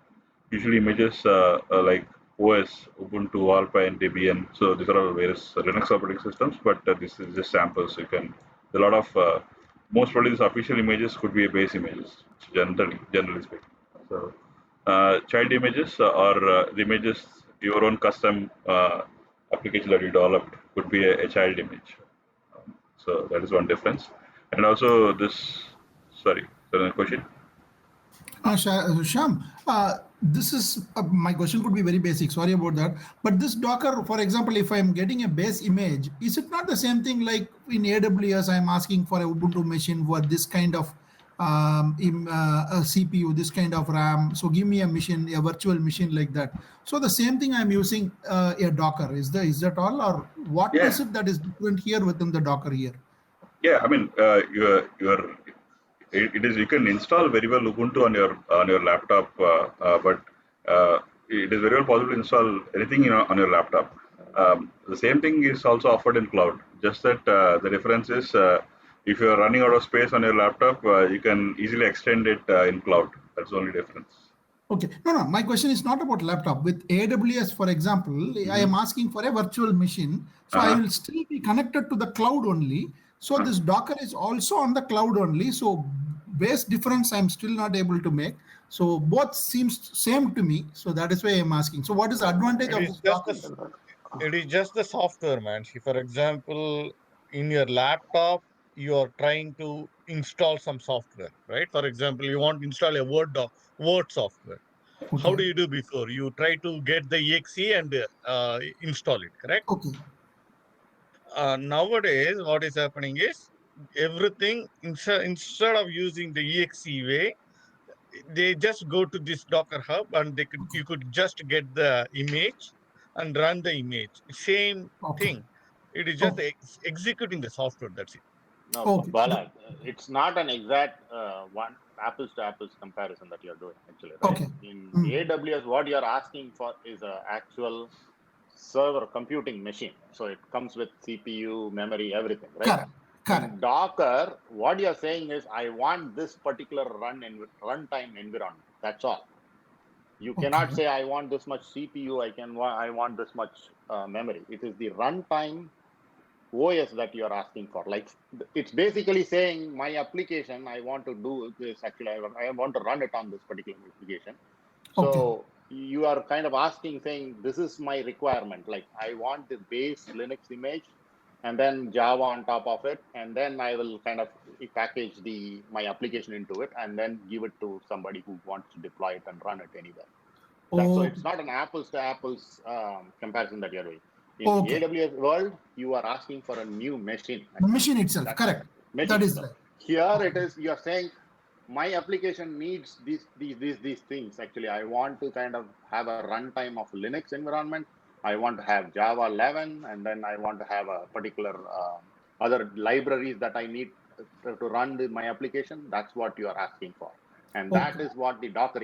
Usually images like OS, Ubuntu, Alpine, Debian. So these are all various Linux operating systems, but this is just samples. You can, a lot of, most probably these official images could be base images, generally speaking. So child images are the images, your own custom application that you developed could be a child image. So that is one difference. And also this, sorry, another question? Shyam, this is my question could be very basic. Sorry about that. But this Docker, for example, if I'm getting a base image, is it not the same thing like in AWS? I'm asking for a Ubuntu machine for this kind of a CPU, this kind of RAM. So give me a machine, a virtual machine like that. So the same thing I'm using a Docker. Is that all, or what is it that is different here within the Docker here? Yeah, I mean, it is, you can install very well Ubuntu on your laptop, but it is very well possible to install anything on your laptop. The same thing is also offered in cloud. Just that the difference is if you are running out of space on your laptop, you can easily extend it in cloud. That's the only difference. Okay. No. My question is not about laptop. With AWS, for example, I am asking for a virtual machine. So I will still be connected to the cloud only. So this Docker is also on the cloud only. So base difference I'm still not able to make. So both seems same to me. So that is why I'm asking. So what is the advantage of this Docker? It is just the software, man. See, for example, in your laptop, you are trying to install some software, right? For example, you want to install a Word software. Okay. How do you do before? You try to get the exe and install it, correct? Okay. Nowadays, what is happening is everything instead of using the exe way, they just go to this DockerHub and you could just get the image and run the image. Same thing. It is just executing the software. That's it. No, Okay. Bala, it's not an exact one apples to apples comparison that you're doing actually, right? Okay. In Mm. AWS, what you're asking for is an actual server computing machine. So it comes with CPU, memory, everything, right? Correct. Correct. In Docker, what you're saying is, I want this particular runtime environment. That's all. You cannot Okay. say I want this much CPU. I want this much memory. It is the runtime OS that you are asking for. Like, it's basically saying my application, I want to do this. Actually, I want to run it on this particular application. So Okay. you are kind of asking, saying, this is my requirement. Like, I want the base Linux image and then Java on top of it. And then I will kind of package my application into it and then give it to somebody who wants to deploy it and run it anywhere. So Okay. it's not an apples to apples comparison that you're doing. In Okay. AWS world, you are asking for a new machine. Machine itself. That's Correct. machine That is itself. right. Here it is, you're saying my application needs these things. Actually, I want to kind of have a runtime of Linux environment. I want to have Java 11, and then I want to have a particular other libraries that I need to run my application. That's what you are asking for. And that is what the Docker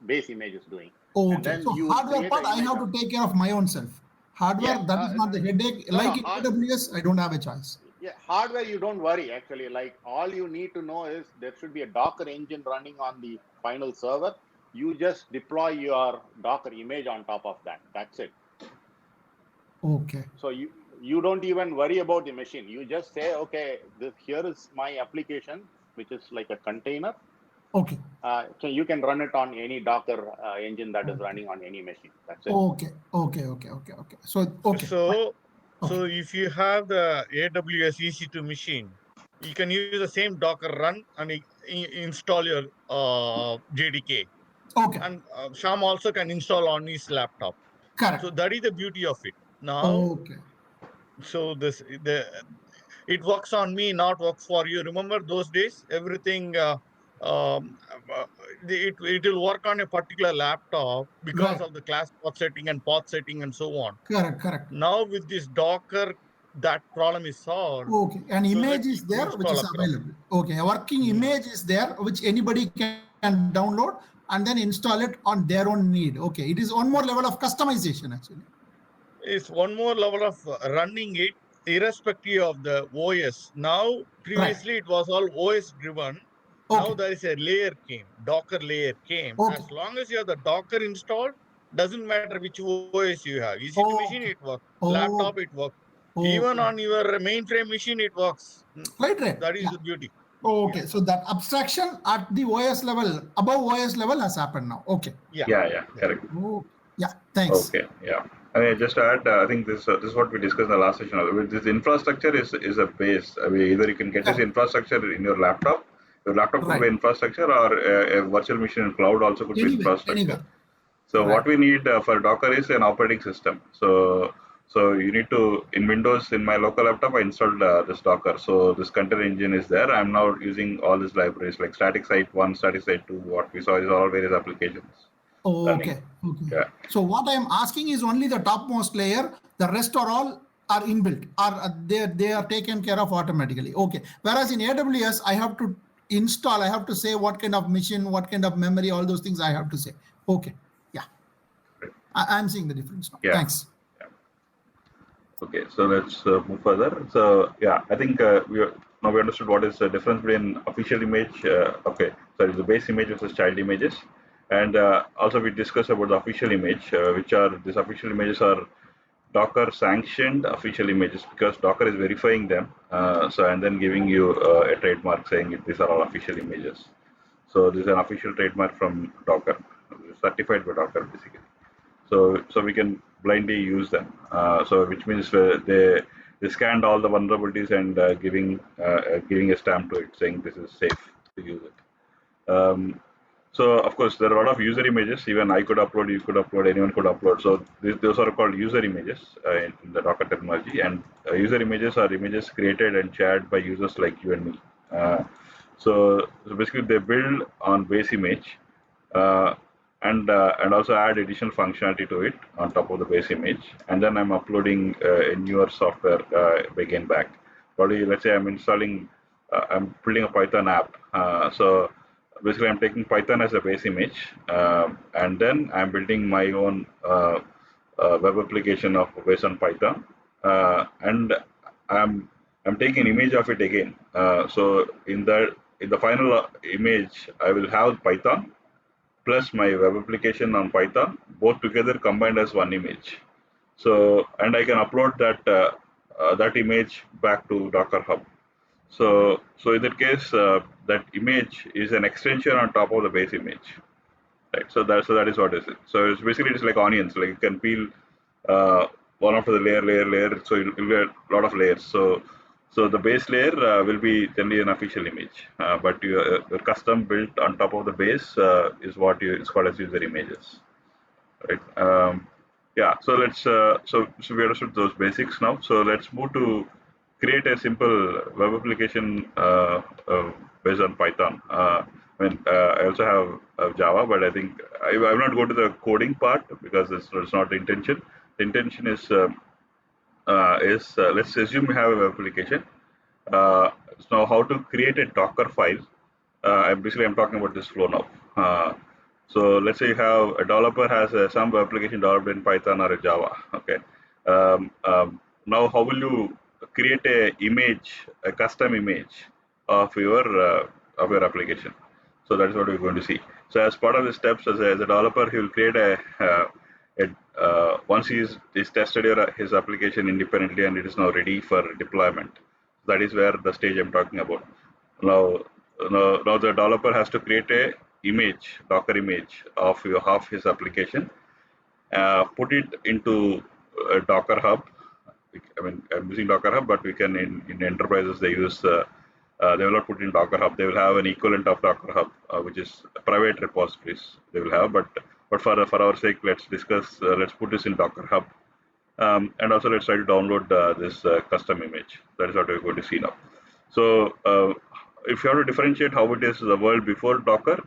base image is doing. Okay. And then So you hardware part, I have to take care of my own self. Hardware, Yeah, that is not the headache. no, Like no, in AWS, I don't have a choice. Yeah, hardware, you don't worry. Actually, like, all you need to know is there should be a Docker engine running on the final server. You just deploy your Docker image on top of that. That's it. Okay. So you don't even worry about the machine. You just say, okay, here is my application, which is like a container. Okay. So you can run it on any Docker engine that is running on any machine. That's it. Okay. Okay. Okay. Okay. Okay. So okay. So if you have the AWS EC2 machine, you can use the same Docker run and install your JDK. Okay. And Sham also can install on his laptop. Correct. So that is the beauty of it. Now, Okay. so it works on me, not work for you. Remember those days? Everything it will work on a particular laptop because Right. of the class path setting and path setting and so on. Correct. Correct. Now with this Docker, that problem is solved. Okay. An So image that is there which install is across. available. Okay. A working image is there which anybody can download and then install it on their own need. Okay. It is one more level of customization actually. It's one more level of running it irrespective of the OS. Now, previously it was all OS driven. Okay. Now there is a layer came, Docker layer came. Okay. As long as you have the Docker installed, doesn't matter which OS you have. EC2 machine, it works. Laptop, it works. Even on your mainframe machine, it works. Right. That is the beauty. Okay. So that abstraction at the OS level, above OS level has happened now. Okay. Yeah, correct. Oh, yeah. Thanks. Okay, yeah. I mean, just to add, I think this is what we discussed in the last session. This infrastructure is a base. I mean, either you can get this infrastructure in your laptop. Your laptop could be infrastructure, or a virtual machine in cloud also could be infrastructure. Anywhere. So what we need for Docker is an operating system. So you need to, in Windows, in my local laptop, I installed this Docker. So this container engine is there. I'm now using all these libraries like static site 1, static site 2. What we saw is all various applications. Okay. Yeah. So what I am asking is only the topmost layer. The rest are inbuilt, they are taken care of automatically. Okay. Whereas in AWS, I have to install. I have to say what kind of machine, what kind of memory, all those things I have to say. Okay. Yeah. I'm seeing the difference now. Yeah. Thanks. Yeah. Okay. So let's move further. So yeah, I think we understood what is the difference between official image. The base image versus child images. And also we discussed about the official image, these official images are Docker sanctioned official images because Docker is verifying them. And then giving you a trademark saying these are all official images. So this is an official trademark from Docker, certified by Docker basically. So we can blindly use them. Which means they scanned all the vulnerabilities and giving a stamp to it saying this is safe to use it. So of course there are a lot of user images. Even I could upload, you could upload, anyone could upload. So those are called user images in the Docker terminology. And user images are images created and shared by users like you and me. So basically they build on base image and also add additional functionality to it on top of the base image. And then I'm uploading a newer software again back. probably, let's say I'm installing, I'm building a Python app. So basically, I'm taking Python as a base image, and then I'm building my own web application based on Python, and I'm taking an image of it again. So in the final image, I will have Python plus my web application on Python, both together combined as one image. So, and I can upload that image back to DockerHub. So in that case, that image is an extension on top of the base image, right? So that is what is it. So it's basically like onions. Like you can peel one after the layer. So you'll get a lot of layers. So the base layer will be generally an official image, but your custom built on top of the base is what it's called as user images, right? Yeah. So let's so we understood those basics now. So let's move to create a simple web application based on Python. I also have Java, but I think I will not go to the coding part because it's not the intention. The intention is let's assume you have a web application. So how to create a Docker file? I'm talking about this flow now. So let's say you have a developer has some web application developed in Python or a Java. Okay. Now how will you create a custom image of your application? So that is what we're going to see. So as part of the steps, as a developer, he will create once he's tested his application independently and it is now ready for deployment. That is where the stage I'm talking about. Now the developer has to create a Docker image of his application, put it into a DockerHub. I mean, I'm using DockerHub, but we can in enterprises they use they will not put in DockerHub. They will have an equivalent of DockerHub, which is private repositories they will have. But for our sake, let's discuss. Let's put this in DockerHub, and also let's try to download this custom image. That is what we're going to see now. So if you have to differentiate how it is the world before Docker,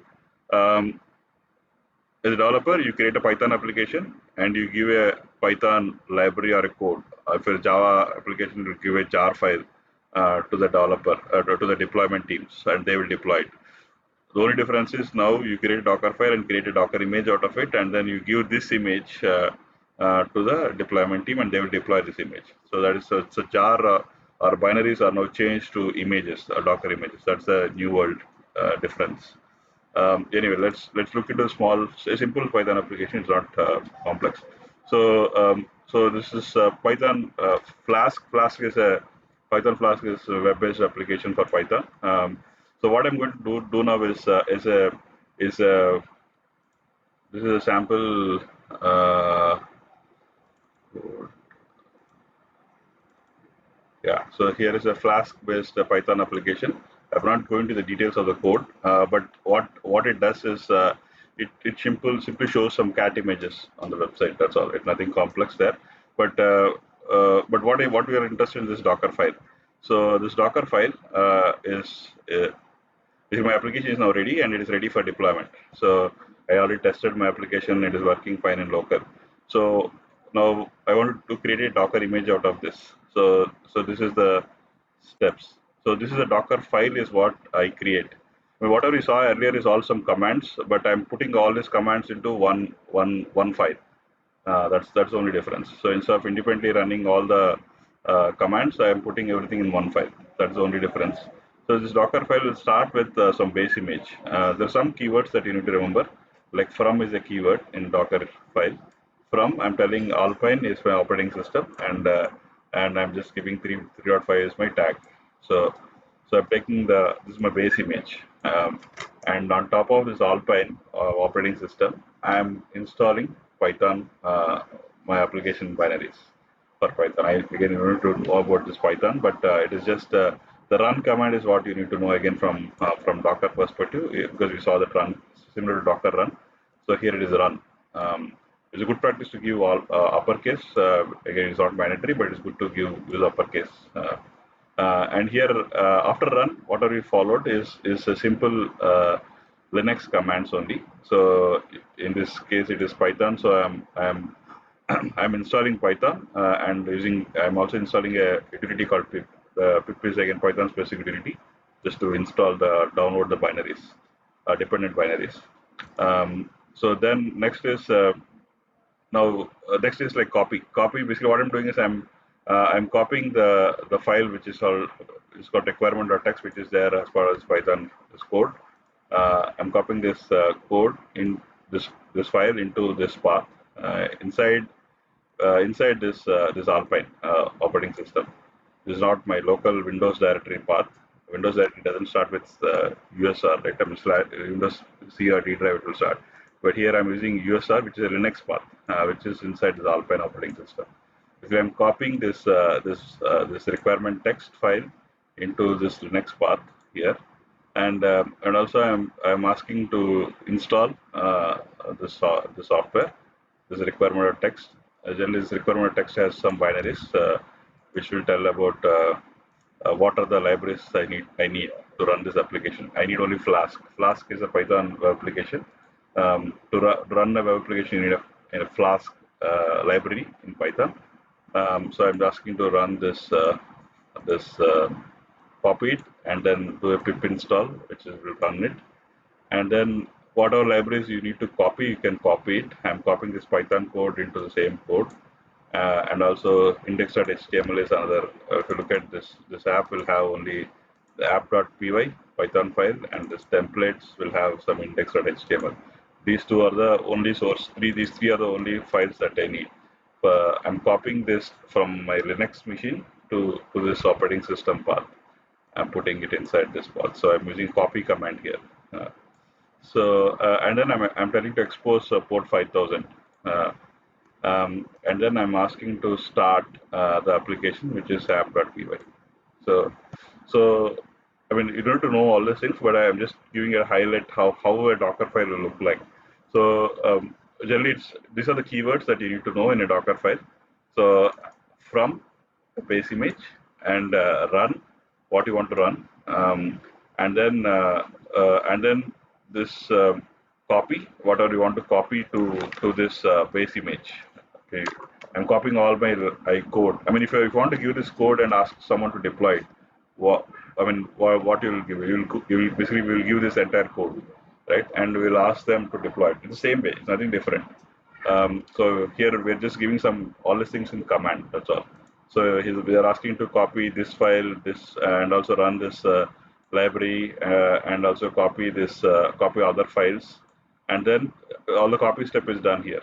as a developer, you create a Python application and you give a Python library or a code. If it's a Java application, you give a jar file to the developer, to the deployment teams, and they will deploy it. The only difference is now you create a Docker file and create a Docker image out of it, and then you give this image to the deployment team, and they will deploy this image. So that is it's a jar or binaries are now changed to images, Docker images. That's the new world difference. Anyway, let's look into a simple Python application. It's not complex. So this is Python Flask. Python Flask is a web-based application for Python. So what I'm going to do now is this is a sample. Yeah. So here is a Flask-based Python application. I'm not going to the details of the code, but what it does is it simply shows some cat images on the website. That's all. It's nothing complex there. But what we are interested in this Docker file. So this Docker file is my application is now ready and it is ready for deployment. So I already tested my application. It is working fine in local. So now I wanted to create a Docker image out of this. So this is the steps. So this is a Docker file is what I create. I mean, whatever you saw earlier is all some commands, but I'm putting all these commands into one file. That's the only difference. So instead of independently running all the commands, I am putting everything in one file. That's the only difference. So this Docker file will start with some base image. There are some keywords that you need to remember. Like from is a keyword in Docker file. From, I'm telling Alpine is my operating system, and I'm just giving 3.5 is my tag. So I'm taking this is my base image, and on top of this Alpine operating system, I'm installing Python, my application binaries for Python. Again, you don't need to know about this Python, but it is just the run command is what you need to know again from Docker perspective, because we saw that run similar to Docker run. So here it is run. It's a good practice to give all uppercase. Again, it's not mandatory, but it's good to use uppercase. And here, after run, whatever we followed is a simple Linux commands only. So in this case, it is Python. So I'm installing Python and I'm also installing a utility called the pip is again Python specific utility just to install download the binaries, dependent binaries. So then next is next is like copy. Copy, basically what I'm doing is I'm copying the file which is called requirement.txt, which is there as far as Python this code. I'm copying this code in this file into this path inside this Alpine operating system. This is not my local Windows directory path. Windows directory doesn't start with USR, right? Windows C or D drive it will start. But here I'm using USR, which is a Linux path, which is inside the Alpine operating system. If I'm copying this requirement text file into this Linux path here, and also I'm asking to install the software. This requirement of text. Generally, this requirement of text has some binaries which will tell about what are the libraries I need to run this application. I need only Flask. Flask is a Python web application. To run a web application, you need a Flask library in Python. So I'm asking to run this copy it and then do a pip install, which will run it. And then whatever libraries you need to copy, you can copy it. I'm copying this Python code into the same code. And also index.html is another. If you look at this app will have only the app.py Python file, and this templates will have some index.html. These two are the only source. These three are the only files that I need. I'm copying this from my Linux machine to this operating system path. I'm putting it inside this path. So I'm using copy command here. And then I'm telling to expose port 5000. And then I'm asking to start the application, which is app.py. So I mean, you don't have to know all these things, but I'm just giving a highlight how a Docker file will look like. So generally, these are the keywords that you need to know in a Docker file. So from the base image and run what you want to run, and then this copy whatever you want to copy to this base image. Okay, I'm copying all my code. I mean, if you want to give this code and ask someone to deploy it, what you will give? You will basically we will give this entire code, right? And we'll ask them to deploy it in the same way. It's nothing different. So here we're just giving all these things in command. That's all. So we are asking to copy this file, and also run this library, and also copy other files, and then all the copy step is done here.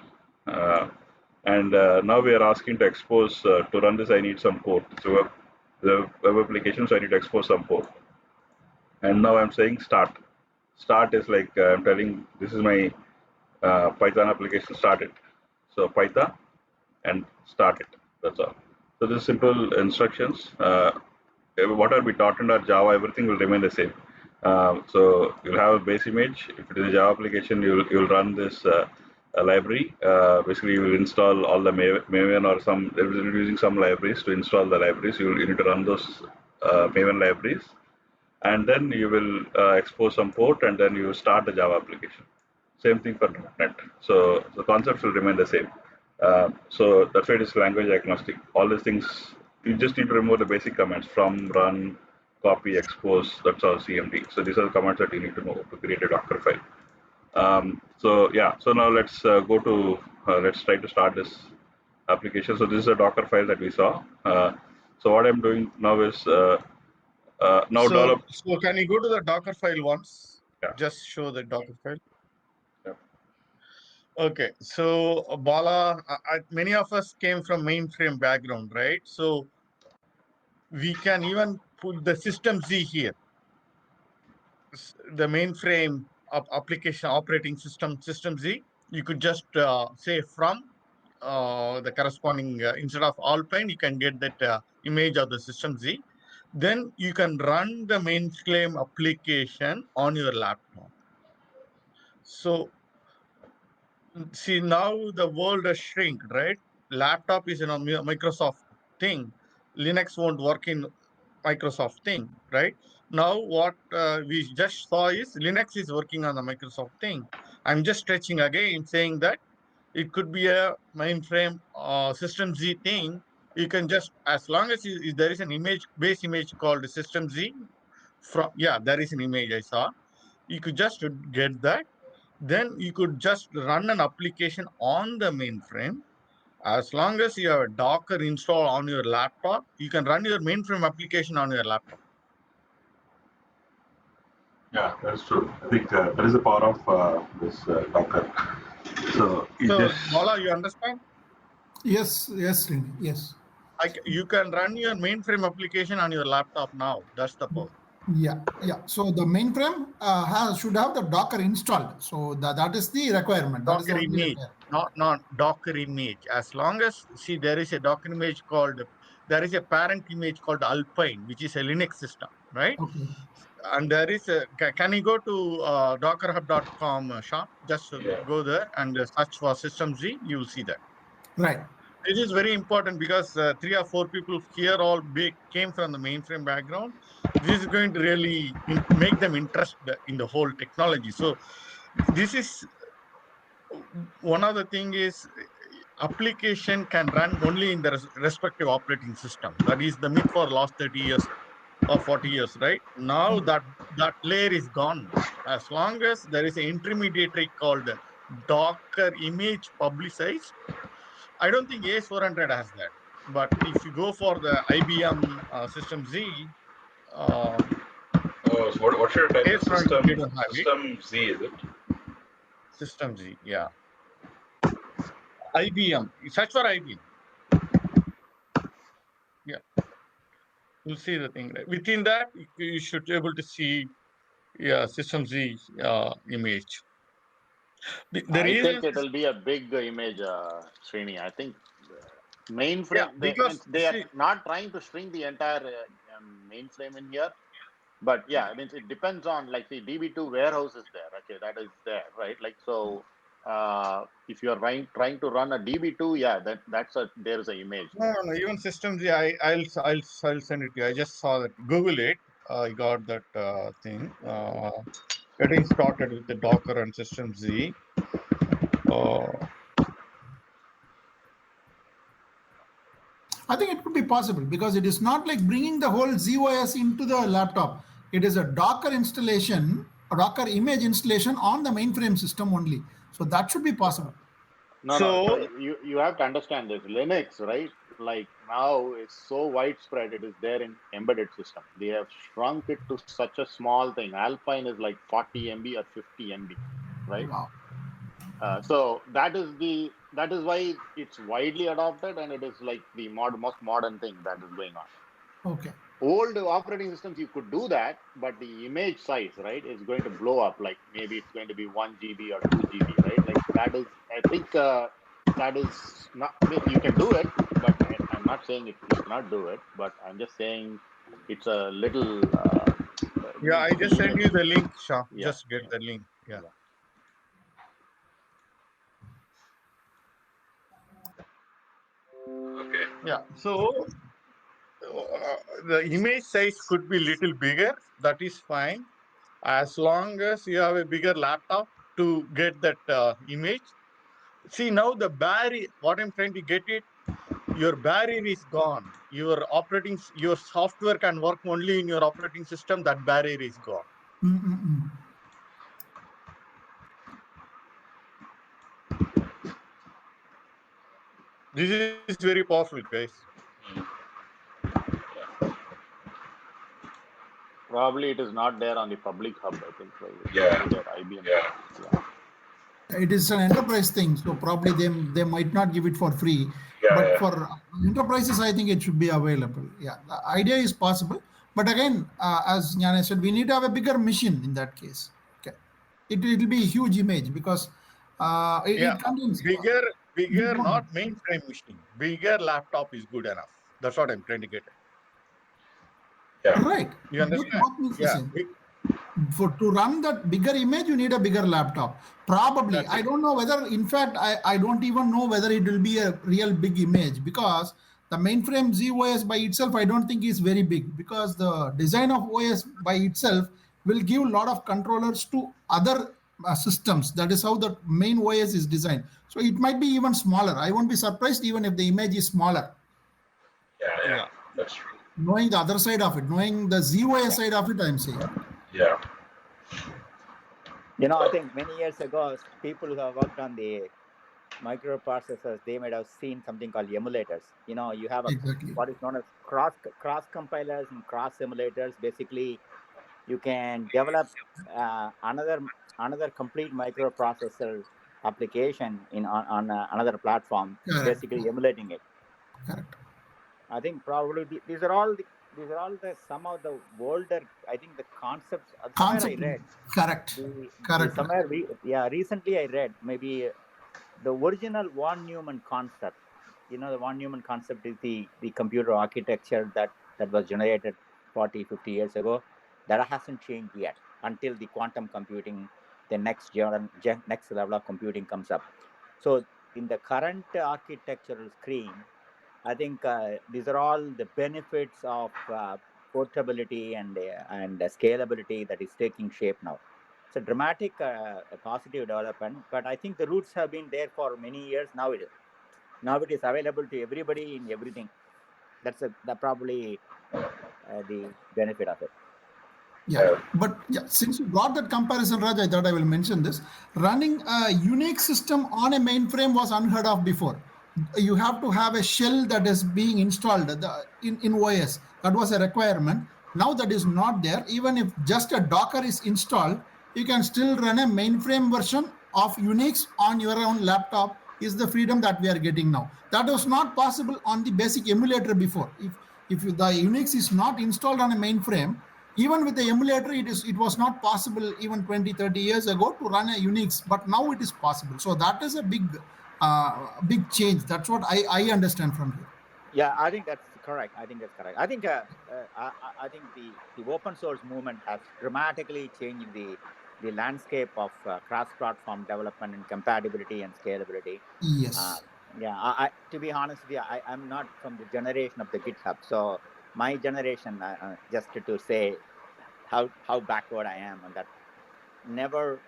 And now we are asking to expose to run this. I need some port. So the web application, so I need to expose some port. And now I'm saying start. Start is like I'm telling this is my Python application. Start it. So Python and start it. That's all. So this is simple instructions. Whatever we taught in our Java, everything will remain the same. So you'll have a base image. If it is a Java application, you'll run this library. Basically, you will install all the Maven or using some libraries to install the libraries. You need to run those Maven libraries, and then you will expose some port, and then you start the Java application. Same thing for .NET. So the concepts will remain the same. So that's why it is language agnostic. All these things, you just need to remove the basic commands from, run, copy, expose. That's all CMD. So these are the commands that you need to know to create a Docker file. So yeah, so now let's go to, let's try to start this application. So this is a Docker file that we saw. So what I'm doing now is, now develop. So can you go to the Docker file once? Yeah. Just show the Docker file. Yeah. Okay, so Bala, many of us came from mainframe background, right? So we can even put the system Z here. The mainframe application operating system Z. You could just say from the corresponding instead of Alpine, you can get that image of the system Z. Then you can run the mainframe application on your laptop. So see, now the world has shrunk, right? Laptop is a Microsoft thing. Linux won't work in Microsoft thing, right? Now what we just saw is Linux is working on the Microsoft thing. I'm just stretching again, saying that it could be a mainframe system Z thing You can just, as long as there is an image, base image called systemz there is an image I saw. You could just get that. Then you could just run an application on the mainframe. As long as you have a Docker install on your laptop, you can run your mainframe application on your laptop. Yeah, that's true. I think that is the power of this Docker. So Bala, you understand? Yes, Srini, yes. You can run your mainframe application on your laptop now. That's the power. Yeah. So the mainframe should have the Docker installed. So that is the requirement. That Docker is the image, not Docker image. As long as, see, there is a Docker image there is a parent image called Alpine, which is a Linux system, right? Okay. And there is can you go to dockerhub.com, Shah? Just go there and search for systemz. You will see that. Right. This is very important because 3 or 4 people here all came from the mainframe background. This is going to really make them interested in the whole technology. So this is one of the thing is application can run only in the respective operating system. That is the myth for last 30 years or 40 years, right? Now that layer is gone now. As long as there is an intermediary called Docker image publicized, I don't think AS400 has that. But if you go for the IBM systemz, so what should I type? Systemz, is it? Systemz, yeah. IBM. Search for IBM. Yeah. You'll see the thing. Right? Within that, you should be able to see systemz image. I think it will be a big image, Srini. I think mainframe, they are not trying to string the entire mainframe in here. But yeah, I mean, it depends on, like, the DB2 warehouse is there. Okay, that is there, right? Like, so if you are trying to run a DB2, yeah, there is an image. No, even systemz, I'll send it to you. I just saw that. Google it. I got that thing. Getting started with the Docker and systemz. I think it could be possible because it is not like bringing the whole ZOS into the laptop. It is a Docker installation, a Docker image installation on the mainframe system only. So that should be possible. No, you have to understand this. Linux, right? Like now it's so widespread. It is there in embedded system. They have shrunk it to such a small thing. Alpine is like 40 MB or 50 MB, right? Wow. So that is why it's widely adopted, and it is like the most modern thing that is going on. Okay. Old operating systems, you could do that, but the image size, right, is going to blow up. Like maybe it's going to be 1 GB or 2 GB, right? Like that is, I think that is not, I mean, you can do it, but I'm not saying you cannot do it, but I'm just saying it's a little. I just sent you the link, Shah. Just get the link. Yeah. Okay. Yeah. So the image size could be little bigger. That is fine, as long as you have a bigger laptop to get that image. See, now the barrier, what I'm trying to get it, your barrier is gone. Your software can work only in your operating system. That barrier is gone. This is very powerful, guys. Probably it is not there on the public hub, I think. IBM. It is an enterprise thing, so probably they might not give it for free. But for enterprises, I think it should be available. Yeah, the idea is possible. But again, as Jnana said, we need to have a bigger machine in that case. Okay, it will be a huge image because it contains bigger, not mainframe machine. Bigger laptop is good enough. That's what I'm trying to get at. Yeah. Right. You understand? To run that bigger image, you need a bigger laptop. Probably. I don't know whether, in fact, I don't even know whether it will be a real big image because the mainframe ZOS by itself, I don't think is very big because the design of OS by itself will give a lot of controllers to other systems. That is how the main OS is designed. So it might be even smaller. I won't be surprised even if the image is smaller. Yeah. That's true. Knowing the other side of it, knowing the ZOS side of it, I'm saying. Yeah. I think many years ago, people who have worked on the microprocessors, they might have seen something called emulators. You have Exactly. what is known as cross compilers and cross emulators. Basically, you can develop another complete microprocessor application on another platform, Correct. basically emulating it. Correct. I think probably these are all the some of the older. I think the concepts. Somewhere I read. Correct. Correct. Somewhere recently I read maybe the original von Neumann concept. The von Neumann concept is the computer architecture that was generated 40, 50 years ago. That hasn't changed yet until the quantum computing, the next level of computing comes up. So in the current architectural scheme, I think these are all the benefits of portability and scalability that is taking shape now. It's a dramatic, positive development, but I think the roots have been there for many years. Now it is available to everybody in everything. That's probably the benefit of it. Yeah, but since you brought that comparison, Raj, I thought I will mention this. Running a unique system on a mainframe was unheard of before. You have to have a shell that is being installed in OS. That was a requirement. Now that is not there. Even if just a Docker is installed, you can still run a mainframe version of Unix on your own laptop. Is the freedom that we are getting now. That was not possible on the basic emulator before. If the Unix is not installed on a mainframe, even with the emulator, it was not possible even 20, 30 years ago to run a Unix, but now it is possible. So that is a big change. That's what I understand from here. Yeah, I think that's correct. I think I think the open source movement has dramatically changed the landscape of cross-platform development and compatibility and scalability. Yes. To be honest with you, I'm not from the generation of the GitHub. So my generation, just to say how backward I am on that, never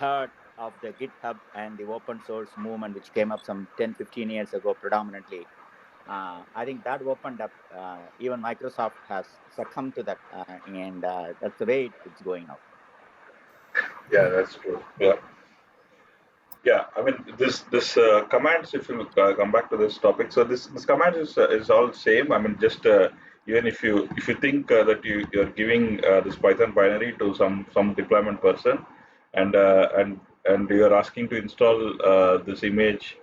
heard of the GitHub and the open source movement, which came up some 10, 15 years ago predominantly. I think that opened up, even Microsoft has succumbed to that, and that's the way it's going now. Yeah, that's true. Yeah, I mean this commands. If you come back to this topic, so this command is all same. I mean, just even if you think that you're giving this Python binary to some deployment person, and you're asking to install this image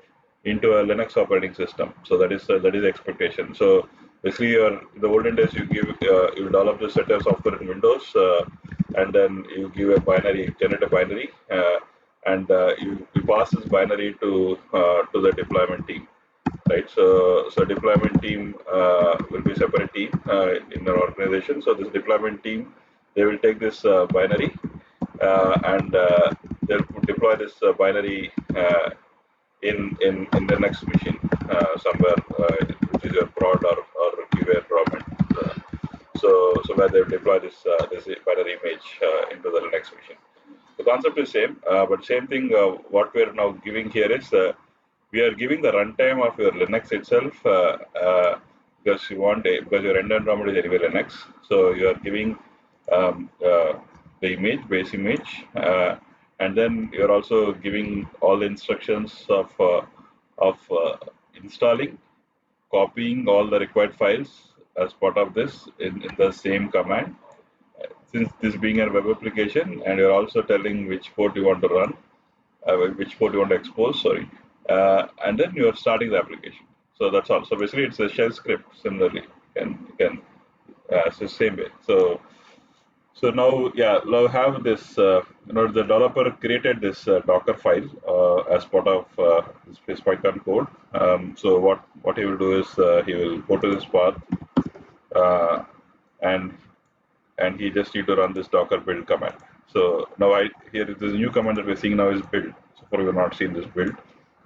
into a Linux operating system. So that is expectation. So basically, in the olden days, you develop the set of software in Windows, and then you give a binary, generate a binary, and you pass this binary to the deployment team, right? So deployment team will be a separate team in our organization. So this deployment team, they will take this binary and they'll deploy this binary in the next machine somewhere, which is your prod or your environment. So where they deploy this binary image into the Linux machine. The concept is same, but same thing. What we are now giving here is we are giving the runtime of your Linux itself because because your end environment is anyway Linux. So you are giving the base image, and then you're also giving all the instructions of installing, copying all the required files as part of this in the same command. Since this being a web application, and you're also telling which port you want to run, which port you want to expose, and then you're starting the application. So that's all. So basically, it's a shell script. Similarly, so same way. So now, now have this. The developer created this Docker file as part of this Python code. So what he will do is he will go to this path and he just need to run this Docker build command. So now here this new command that we're seeing now is build. So far we've not seen this build.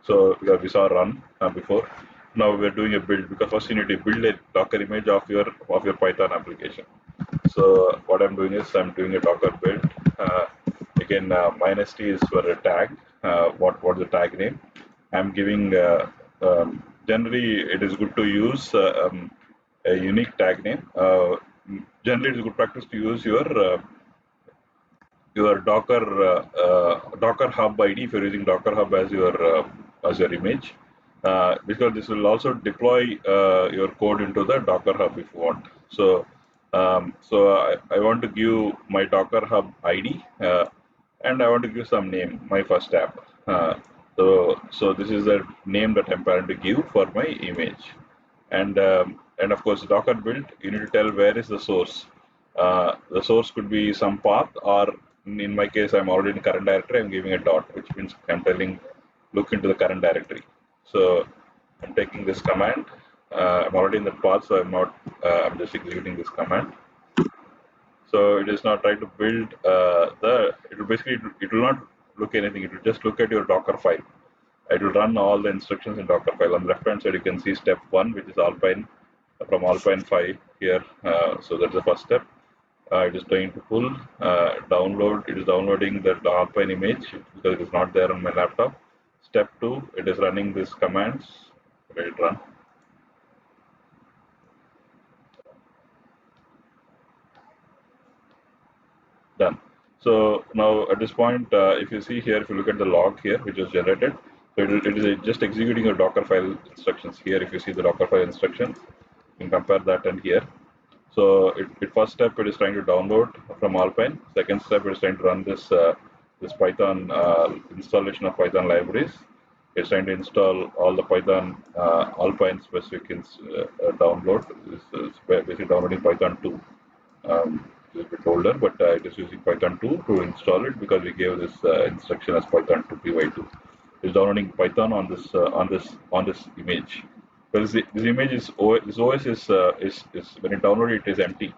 So we saw run before. Now we're doing a build because first you need to build a Docker image of your Python application. So what I'm doing is I'm doing a Docker build. Again, -t is for a tag. What's the tag name? I'm giving. Generally, it is good to use a unique tag name. Generally, it's good practice to use your DockerHub ID if you're using DockerHub as your image, because this will also deploy your code into the DockerHub if you want. So I want to give my DockerHub ID and I want to give some name, my first app. So this is the name that I'm planning to give for my image, and of course Docker build, you need to tell where is the source. The source could be some path, or in my case I'm already in current directory, I'm giving a dot, which means I'm telling look into the current directory. So I'm taking this command. I'm already in the path, so I'm just executing this command. So it is not trying to build it will not look anything. It will just look at your Docker file. It will run all the instructions in Dockerfile. On the left hand side, you can see step 1, which is Alpine, from Alpine 5 here. So that's the first step. It is trying to pull, download. It is downloading the Alpine image because it is not there on my laptop. Step 2, it is running these commands. Let it run. Done. So now at this point, if you see here, if you look at the log here, which was generated, so it is just executing your Dockerfile instructions here. If you see the Dockerfile instructions, you can compare that and here. So first step, it is trying to download from Alpine. Second step, it is trying to run this Python installation of Python libraries. It's trying to install all the Python Alpine specific download. It's basically downloading Python 2. It's a bit older, but it is using Python 2 to install it because we gave this instruction as Python 2 py2. It's downloading Python on this image. Because this image is this OS is when you download it is empty.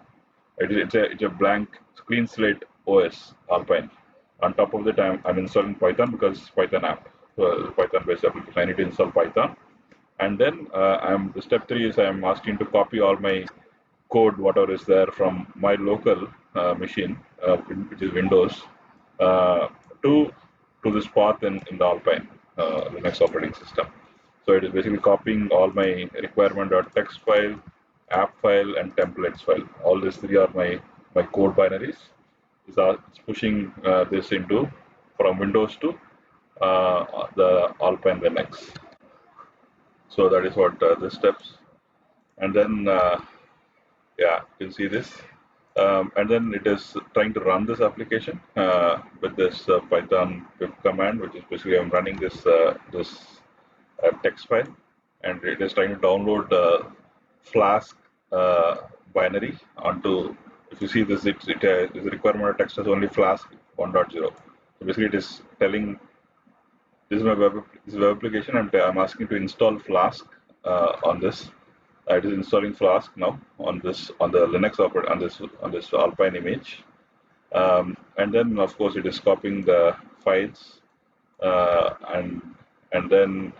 It's a blank clean slate OS Alpine. On top of that, I'm installing Python because it's Python app, Python based application. I need to install Python, and then the step 3 is I'm asking to copy all my code, whatever is there from my local machine, which is Windows, to this path in the Alpine Linux operating system. So it is basically copying all my requirement.txt file, app file, and templates file. All these 3 are my code binaries. It's pushing this into from Windows to the Alpine Linux. So that is what the steps. And then yeah, you can see this. And then it is trying to run this application with this Python pip command, which is basically I'm running this text file, and it is trying to download the Flask binary onto. If you see this, this requirement text is only Flask 1.0. So basically, it is telling this is my web application. I'm asking to install Flask on this. It is installing Flask now on the Linux on this Alpine image, and then of course it is copying the files, and then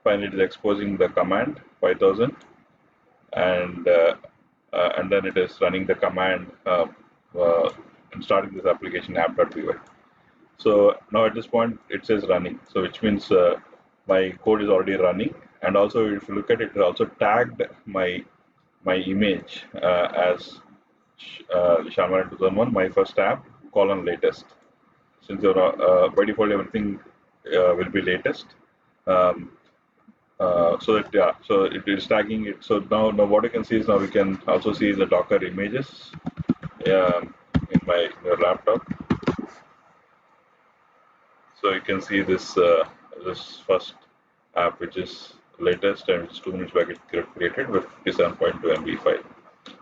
finally it is exposing the command 5000, and then it is running the command and starting this application app.py. So now at this point it says running, so which means my code is already running. And also, if you look at it, it also tagged my image as Shaman 2001, my first app, latest. Since by default everything will be latest, so it is tagging it. So now what you can see is now we can also see the Docker images in my laptop. So you can see this first app, which is latest and it's 2 minutes back it created with 57.2 MB file.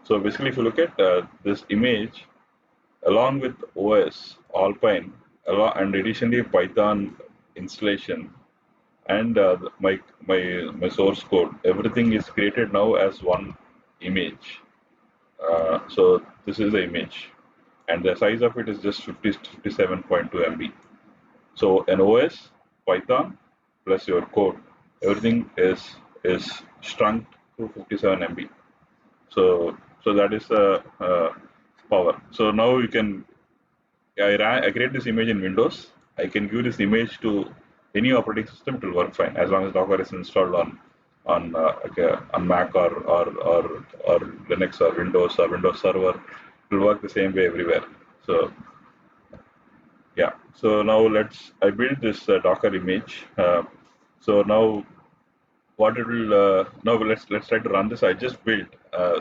So basically, if you look at this image, along with OS, Alpine, and additionally Python installation, and my source code, everything is created now as one image. So this is the image, and the size of it is just 57.2 MB. So an OS, Python, plus your code, everything is shrunk to 57 MB. So that is the power. So now you can, I create this image in Windows. I can give this image to any operating system. It will work fine as long as Docker is installed on on Mac or Linux or Windows Server. It will work the same way everywhere. So yeah. So now I built this Docker image. So now what it will now let's try to run this. I just built.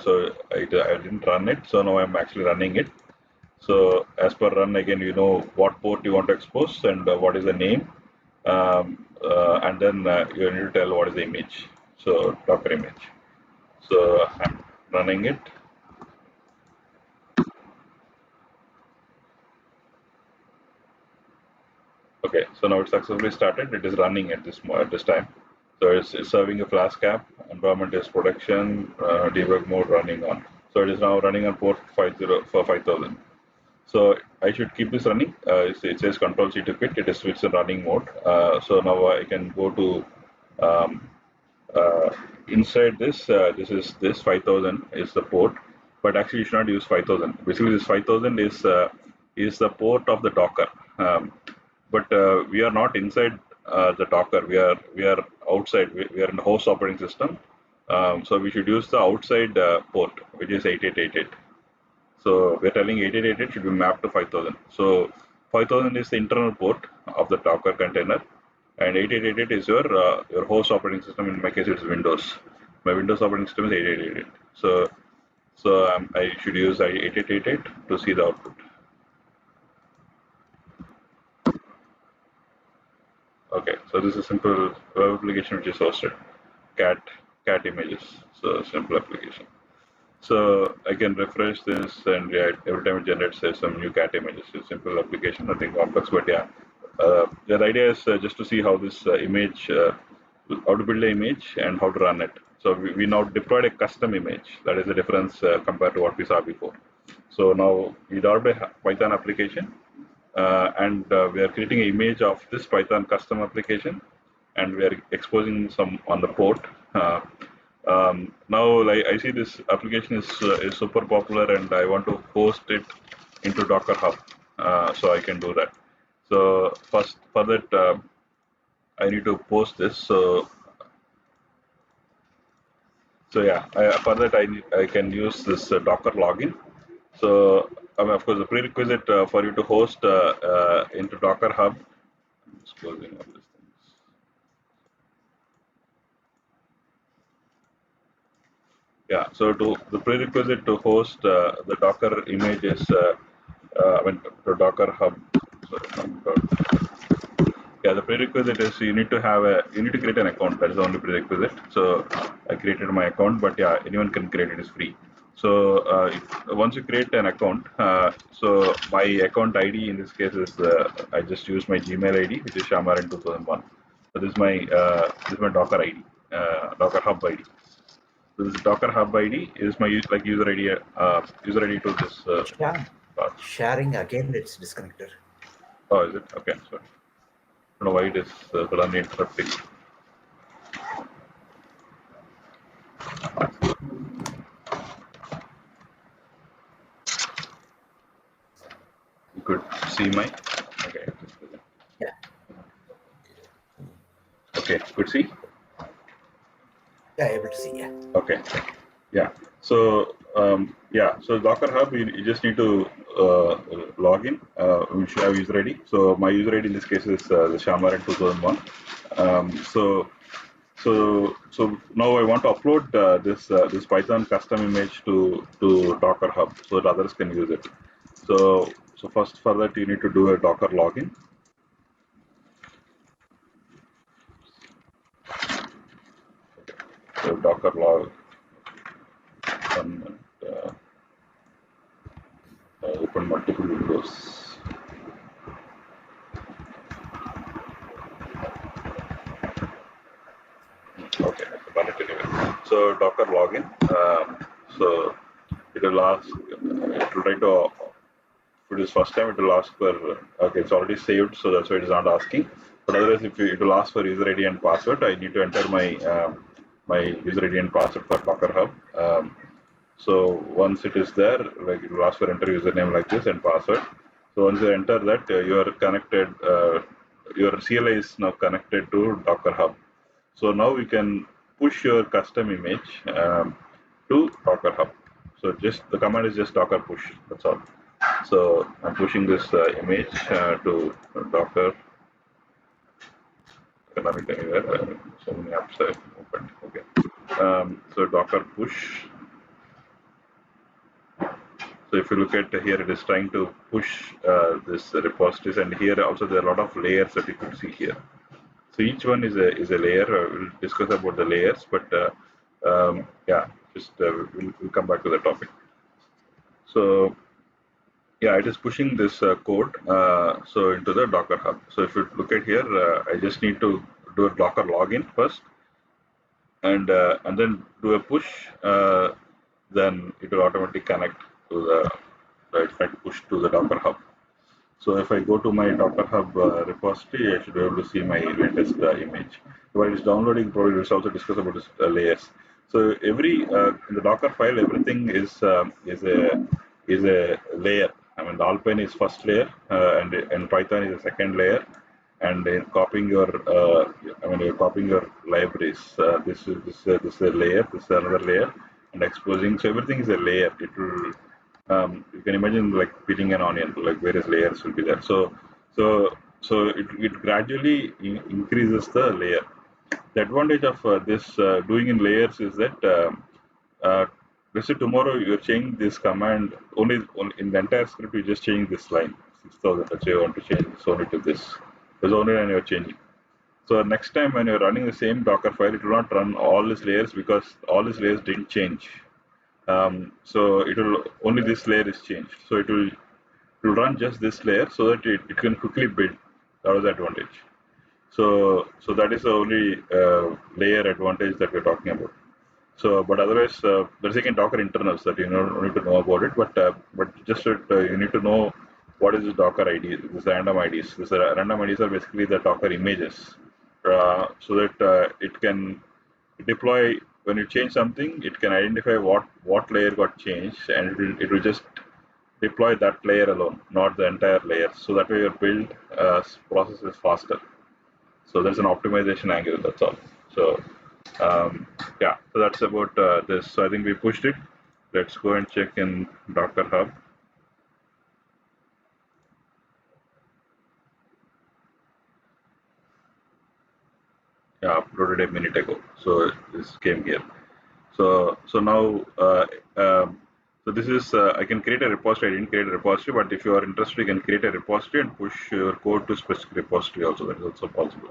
So I didn't run it. So now I'm actually running it. So as per run again, you know what port you want to expose and what is the name, and then you need to tell what is the image. So Docker image. So I'm running it. Okay, so now it's successfully started. It is running at this time. So it's serving a Flask app. Environment is production. Debug mode running on. So it is now running on port 5000. So I should keep this running. It says Control C to quit. It is switched in running mode. So now I can go to inside this. This 5000 is the port, but actually you should not use 5000. Basically, this 5000 is the port of the Docker. But we are not inside the Docker. We are outside. We are in the host operating system. So we should use the outside port, which is 8888. So we're telling 8888 should be mapped to 5000. So 5000 is the internal port of the Docker container, and 8888 is your host operating system. In my case, it's Windows. My Windows operating system is 8888. So I should use 8888 to see the output. Okay, so this is a simple web application which is hosted. Cat images. So simple application. So I can refresh this, and yeah, every time it generates some new cat images. It's a simple application, nothing complex, but yeah. The idea is just to see how this image, how to build the image and how to run it. So we now deployed a custom image. That is the difference compared to what we saw before. So now we developed a Python application, and we are creating an image of this Python custom application, and we are exposing some on the port. Now, I see this application is super popular, and I want to host it into DockerHub, so I can do that. So first, for that, I need to post this. So yeah, for that I can use this Docker login. So of course, the prerequisite for you to host into DockerHub. I'm just closing all these things. Yeah, so the prerequisite to host the Docker image is, the DockerHub. Yeah, the prerequisite is you need to create an account. That is the only prerequisite. So I created my account, but yeah, anyone can create it. It's free. So once you create an account, so my account ID in this case is I just use my Gmail ID, which is Shamaran2001. So this is my Docker ID, DockerHub ID. So this DockerHub ID is my user ID to this. Sharing again, it's disconnected. Oh, is it? Okay, sorry. I don't know why it is suddenly interrupting. You could see my. Okay. Yeah. Okay, could see? Yeah, able to see, yeah. Okay. Yeah. So so DockerHub, you just need to log in. We should have user ID. So my user ID in this case is the Shamaran2001. So now I want to upload this Python custom image to DockerHub so that others can use it. So first for that you need to do a Docker login. So Docker log. And, open multiple windows. Okay, run it anyway. So Docker login. So it will ask. It will try to. If it is first time, it will ask for. Okay, it's already saved, so that's why it is not asking. But otherwise, if it will ask for user ID and password, I need to enter my user ID and password for DockerHub. So once it is there, like it will ask for enter username like this and password. So once you enter that, you are connected. Your CLI is now connected to DockerHub. So now we can push your custom image to DockerHub. So just the command is just Docker push. That's all. So I'm pushing this image to Docker. Cannot be anywhere. So many apps I've opened. Okay. So Docker push. So if you look at here, it is trying to push this repositories, and here also there are a lot of layers that you could see here. So each one is a layer. We'll discuss about the layers, but yeah, just we'll come back to the topic. So yeah, it is pushing this code so into the Docker Hub. So if you look at here, I just need to do a Docker login first, and then do a push. Then it will automatically connect to the push to the Docker Hub. So if I go to my DockerHub repository, I should be able to see my latest image. While it's downloading, probably we'll also discuss about this layers. So every in the Docker file, everything is a layer. I mean, the Alpine is first layer, and Python is the second layer. And in copying your, you're copying your libraries. This is a layer. This is another layer, and exposing. So everything is a layer. It will. You can imagine like peeling an onion, like various layers will be there. So it gradually increases the layer. The advantage of this doing in layers is that let's say tomorrow you're changing this command only in the entire script. You just change this line 6000. Let's say you want to change this only to this. There's only one you're changing. So next time when you're running the same Docker file, it will not run all these layers because all these layers didn't change. So it will only this layer is changed. So it will run just this layer so that it can quickly build. That was the advantage. So that is the only layer advantage that we're talking about. So but otherwise, there's again Docker internals that you need to know about it. But just you need to know what is this Docker ID. This random IDs. This random IDs are basically the Docker images, so that it can deploy. When you change something, it can identify what layer got changed, and it will just deploy that layer alone, not the entire layer. So that way your build process is faster. So there's an optimization angle. That's all. So yeah, so that's about this. So I think we pushed it. Let's go and check in DockerHub. Yeah, uploaded a minute ago. So this came here. So now, so this is, I can create a repository. I didn't create a repository, but if you are interested, you can create a repository and push your code to specific repository also. That is also possible.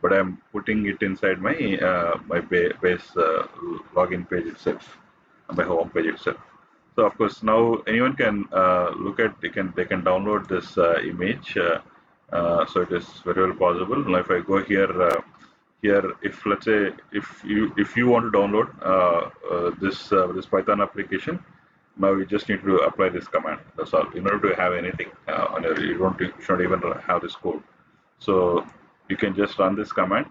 But I'm putting it inside my my base login page itself, my home page itself. So of course now anyone can look at. They can download this image. So it is very well possible. Now if I go here. Here, if let's say if you want to download this Python application, now you just need to apply this command. That's all. In order to have anything on your, you should even have this code. So you can just run this command.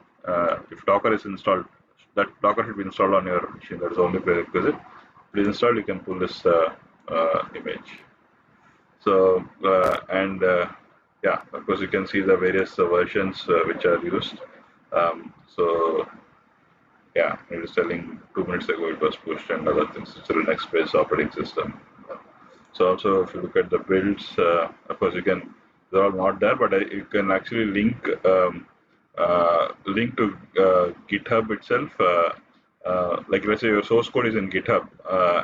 If Docker is installed, that Docker should be installed on your machine. That is only prerequisite. If it is installed, you can pull this image. So yeah, of course you can see the various versions which are used. So yeah, it was telling 2 minutes ago it was pushed and other things. It's a Linux-based operating system. So also if you look at the builds, of course you can, they're all not there, but you can actually link to GitHub itself. Like let's say your source code is in GitHub,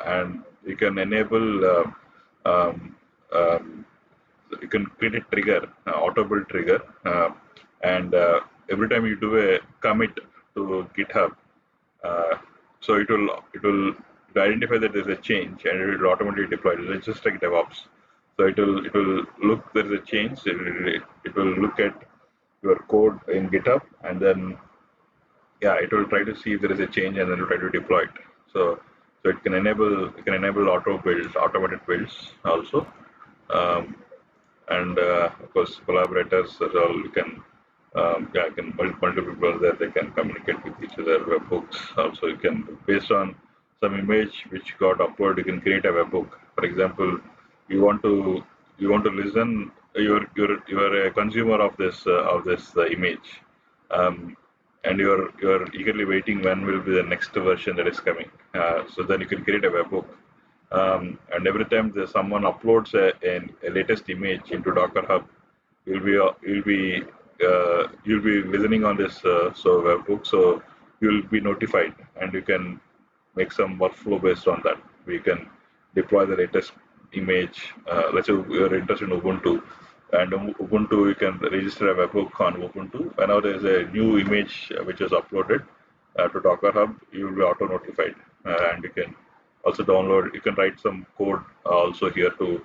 and you can enable, you can create a trigger, auto build trigger, and every time you do a commit to GitHub, so it will identify that there's a change and it will automatically deploy it. It's just like DevOps. So it will look there's a change. It will look at your code in GitHub and then yeah, it will try to see if there is a change and then it will try to deploy it. So it can enable auto builds, automated builds also, and of course collaborators as well. You can multiple people there, they can communicate with each other. Webhooks also, you can, based on some image which got uploaded, you can create a webhook. For example, you want to listen. You're a consumer of this image, and you're eagerly waiting when will be the next version that is coming. So then you can create a webhook, and every time there's someone uploads a latest image into DockerHub, you'll be listening on this webhook, so you'll be notified, and you can make some workflow based on that. We can deploy the latest image. Let's say you're interested in Ubuntu, and Ubuntu, you can register a webhook on Ubuntu. Whenever there is a new image which is uploaded to DockerHub, you will be auto notified, and you can also download. You can write some code also here to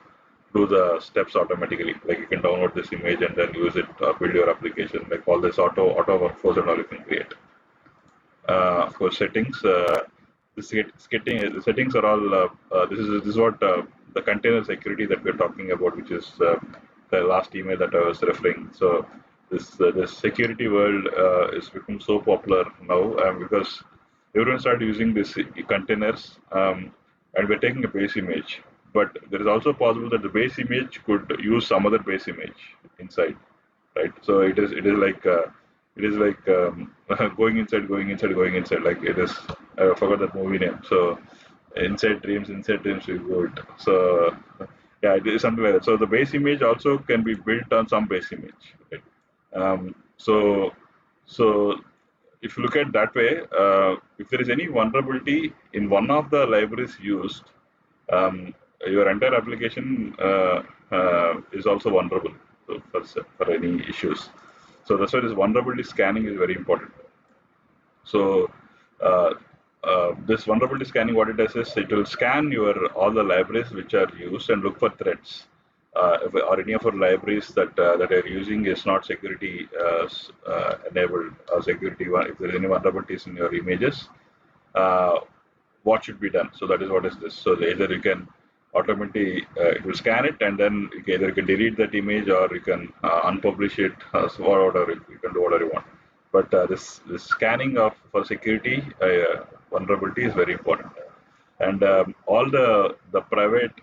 do the steps automatically. Like you can download this image and then use it, build your application. Like all this auto workflows and all you can create. Of course, settings. The settings are all. This is what the container security that we're talking about, which is the last email that I was referring. So this security world is become so popular now because everyone started using these containers, and we're taking a base image. But there is also possible that the base image could use some other base image inside, right? So it is like going inside. Like it is. I forgot that movie name. So inside dreams we go it. So yeah, it is something like that. So the base image also can be built on some base image, right? So if you look at that way, if there is any vulnerability in one of the libraries used, your entire application is also vulnerable for any issues. So that's why this vulnerability scanning is very important. So this vulnerability scanning, what it does is it will scan all the libraries which are used and look for threats. Or any of our libraries that are using is not security enabled or security. If there is any vulnerabilities in your images, what should be done? So that is what is this. So either you can automatically it will scan it, and then either you can delete that image or you can unpublish it, or whatever you can do whatever you want. But this scanning for security vulnerability is very important, and all the private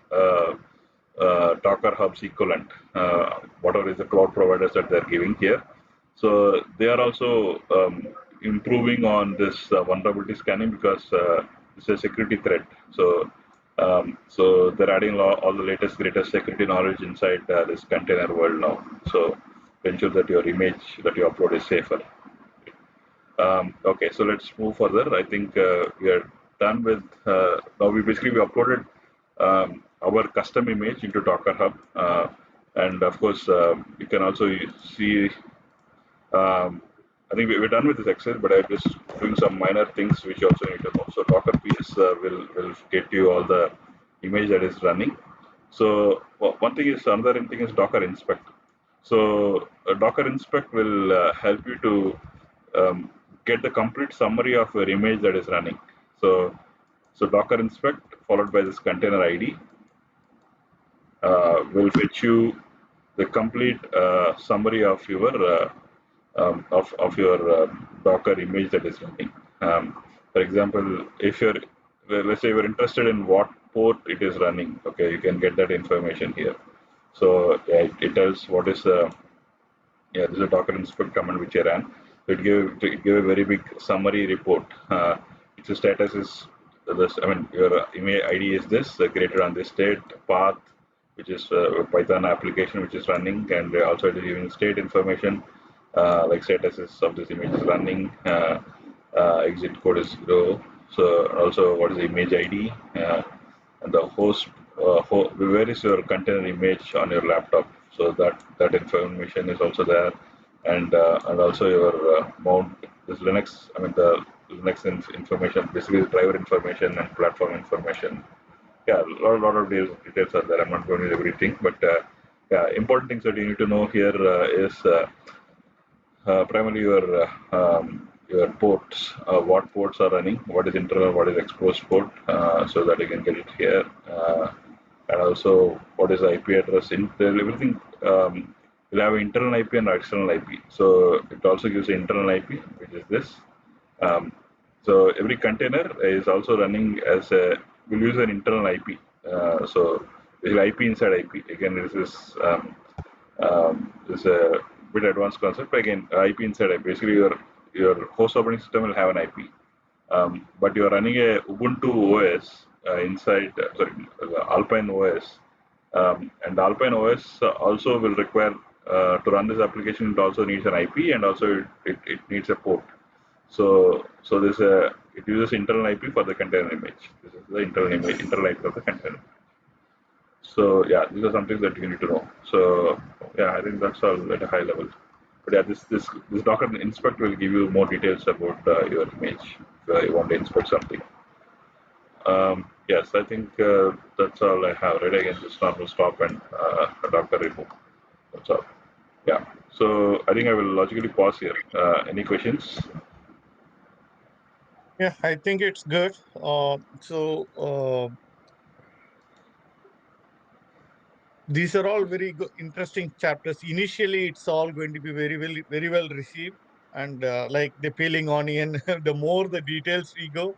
DockerHub's equivalent, whatever is the cloud providers that they're giving here. So they are also improving on this vulnerability scanning because it's a security threat. So they're adding all the latest, greatest security knowledge inside this container world now. So to ensure that your image that you upload is safer. Okay, so let's move further. I think we are done with. Now we uploaded our custom image into DockerHub, and of course you can also see. I think we're done with this exercise, but I'm just doing some minor things which you also need to know. So Docker PS will get you all the image that is running. So another thing is Docker Inspect. So Docker Inspect will help you to get the complete summary of your image that is running. So Docker Inspect followed by this container ID will fetch you the complete summary of your Docker image that is running. For example, if let's say you're interested in what port it is running, okay, you can get that information here. So it tells what is this is a Docker Inspect command which I ran. It gave a very big summary report. Its status is this. I mean, your email ID is this, created on this state, path, which is a Python application which is running, and also it is giving state information. Like statuses of this image is running, exit code is 0. So also what is the image ID, and the host, where is your container image on your laptop. So that information is also there, and also your mount, this Linux, I mean the Linux information, basically driver information and platform information. Yeah, a lot of details are there. I'm not going to everything, but yeah, important things that you need to know here is primarily your ports, what ports are running, what is internal, what is exposed port, so that you can get it here, and also what is the IP address. Everything will have internal IP and external IP. So it also gives the internal IP, which is this. So every container is also running as will use an internal IP. So the IP inside IP. Again, this is a bit advanced concept. Again, IP inside IP. Basically, your host operating system will have an IP. But you're running a Ubuntu OS inside, Alpine OS, and Alpine OS also will require to run this application. It also needs an IP, and also it needs a port. So there's it uses internal IP for the container image. This is the internal IP of the container. So yeah, these are some things that you need to know. So yeah, I think that's all at a high level. But yeah, this Docker inspect will give you more details about your image if you want to inspect something. Yes, I think that's all I have. Right, again, just normal stop and a Docker remove. That's all. Yeah. So I think I will logically pause here. Any questions? Yeah, I think it's good. These are all very good, interesting chapters. Initially, it's all going to be very well received, and like the peeling onion, the more the details we go,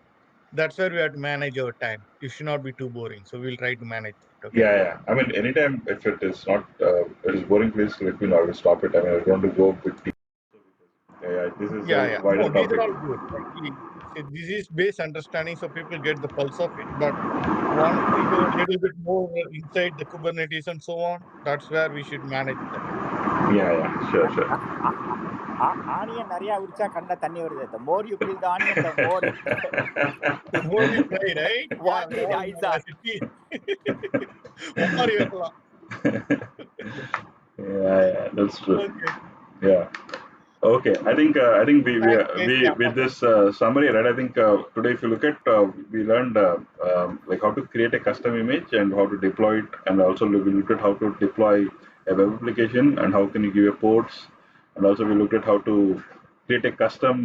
that's where we have to manage our time. It should not be too boring. So we'll try to manage it. Okay. Yeah. I mean, anytime if it is not, it is boring, please let me know. I will stop it. I mean, I want to go bit deep. Yeah. This is a wider No, these topic. are all good. Actually, this is base understanding, so people get the pulse of it. But once we go a little bit more inside the Kubernetes and so on, that's where we should manage that. Yeah. Sure. Onion நிறைய உரிச்சா கண்ணுல தண்ணி வருது. The more you peel the onion, the more The more we try, right? What did I say? Yeah, that's true. Okay. Yeah. Okay, I think we with this summary, right? I think today, if you look at, we learned like how to create a custom image and how to deploy it, and also we looked at how to deploy a web application and how can you give a ports, and also we looked at how to create a custom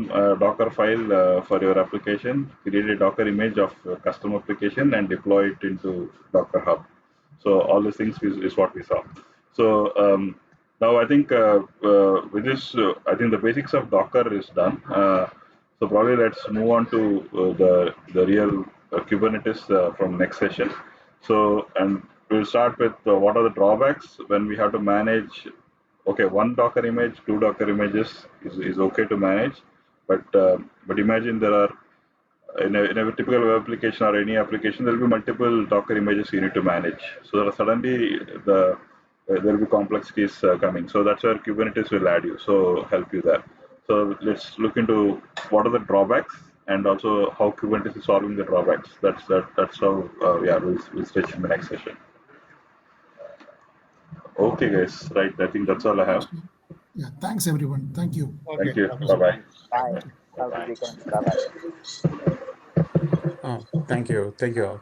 Docker file for your application, create a Docker image of a custom application, and deploy it into DockerHub. So all these things is what we saw. So now I think with this, I think the basics of Docker is done. So probably let's move on to the real Kubernetes from next session. So and we'll start with what are the drawbacks when we have to manage. Okay, one Docker image, two Docker images is okay to manage, but imagine there are in a typical web application or any application, there will be multiple Docker images you need to manage. So suddenly there will be complexities coming. So that's where Kubernetes will add you. So help you there. So let's look into what are the drawbacks and also how Kubernetes is solving the drawbacks. That's how we'll switch in the next session. Okay, guys. Right. I think that's all I have. Yeah. Thanks, everyone. Thank you. Okay. Thank you. Bye-bye. Bye. Have a good weekend. Bye-bye. Thank you all.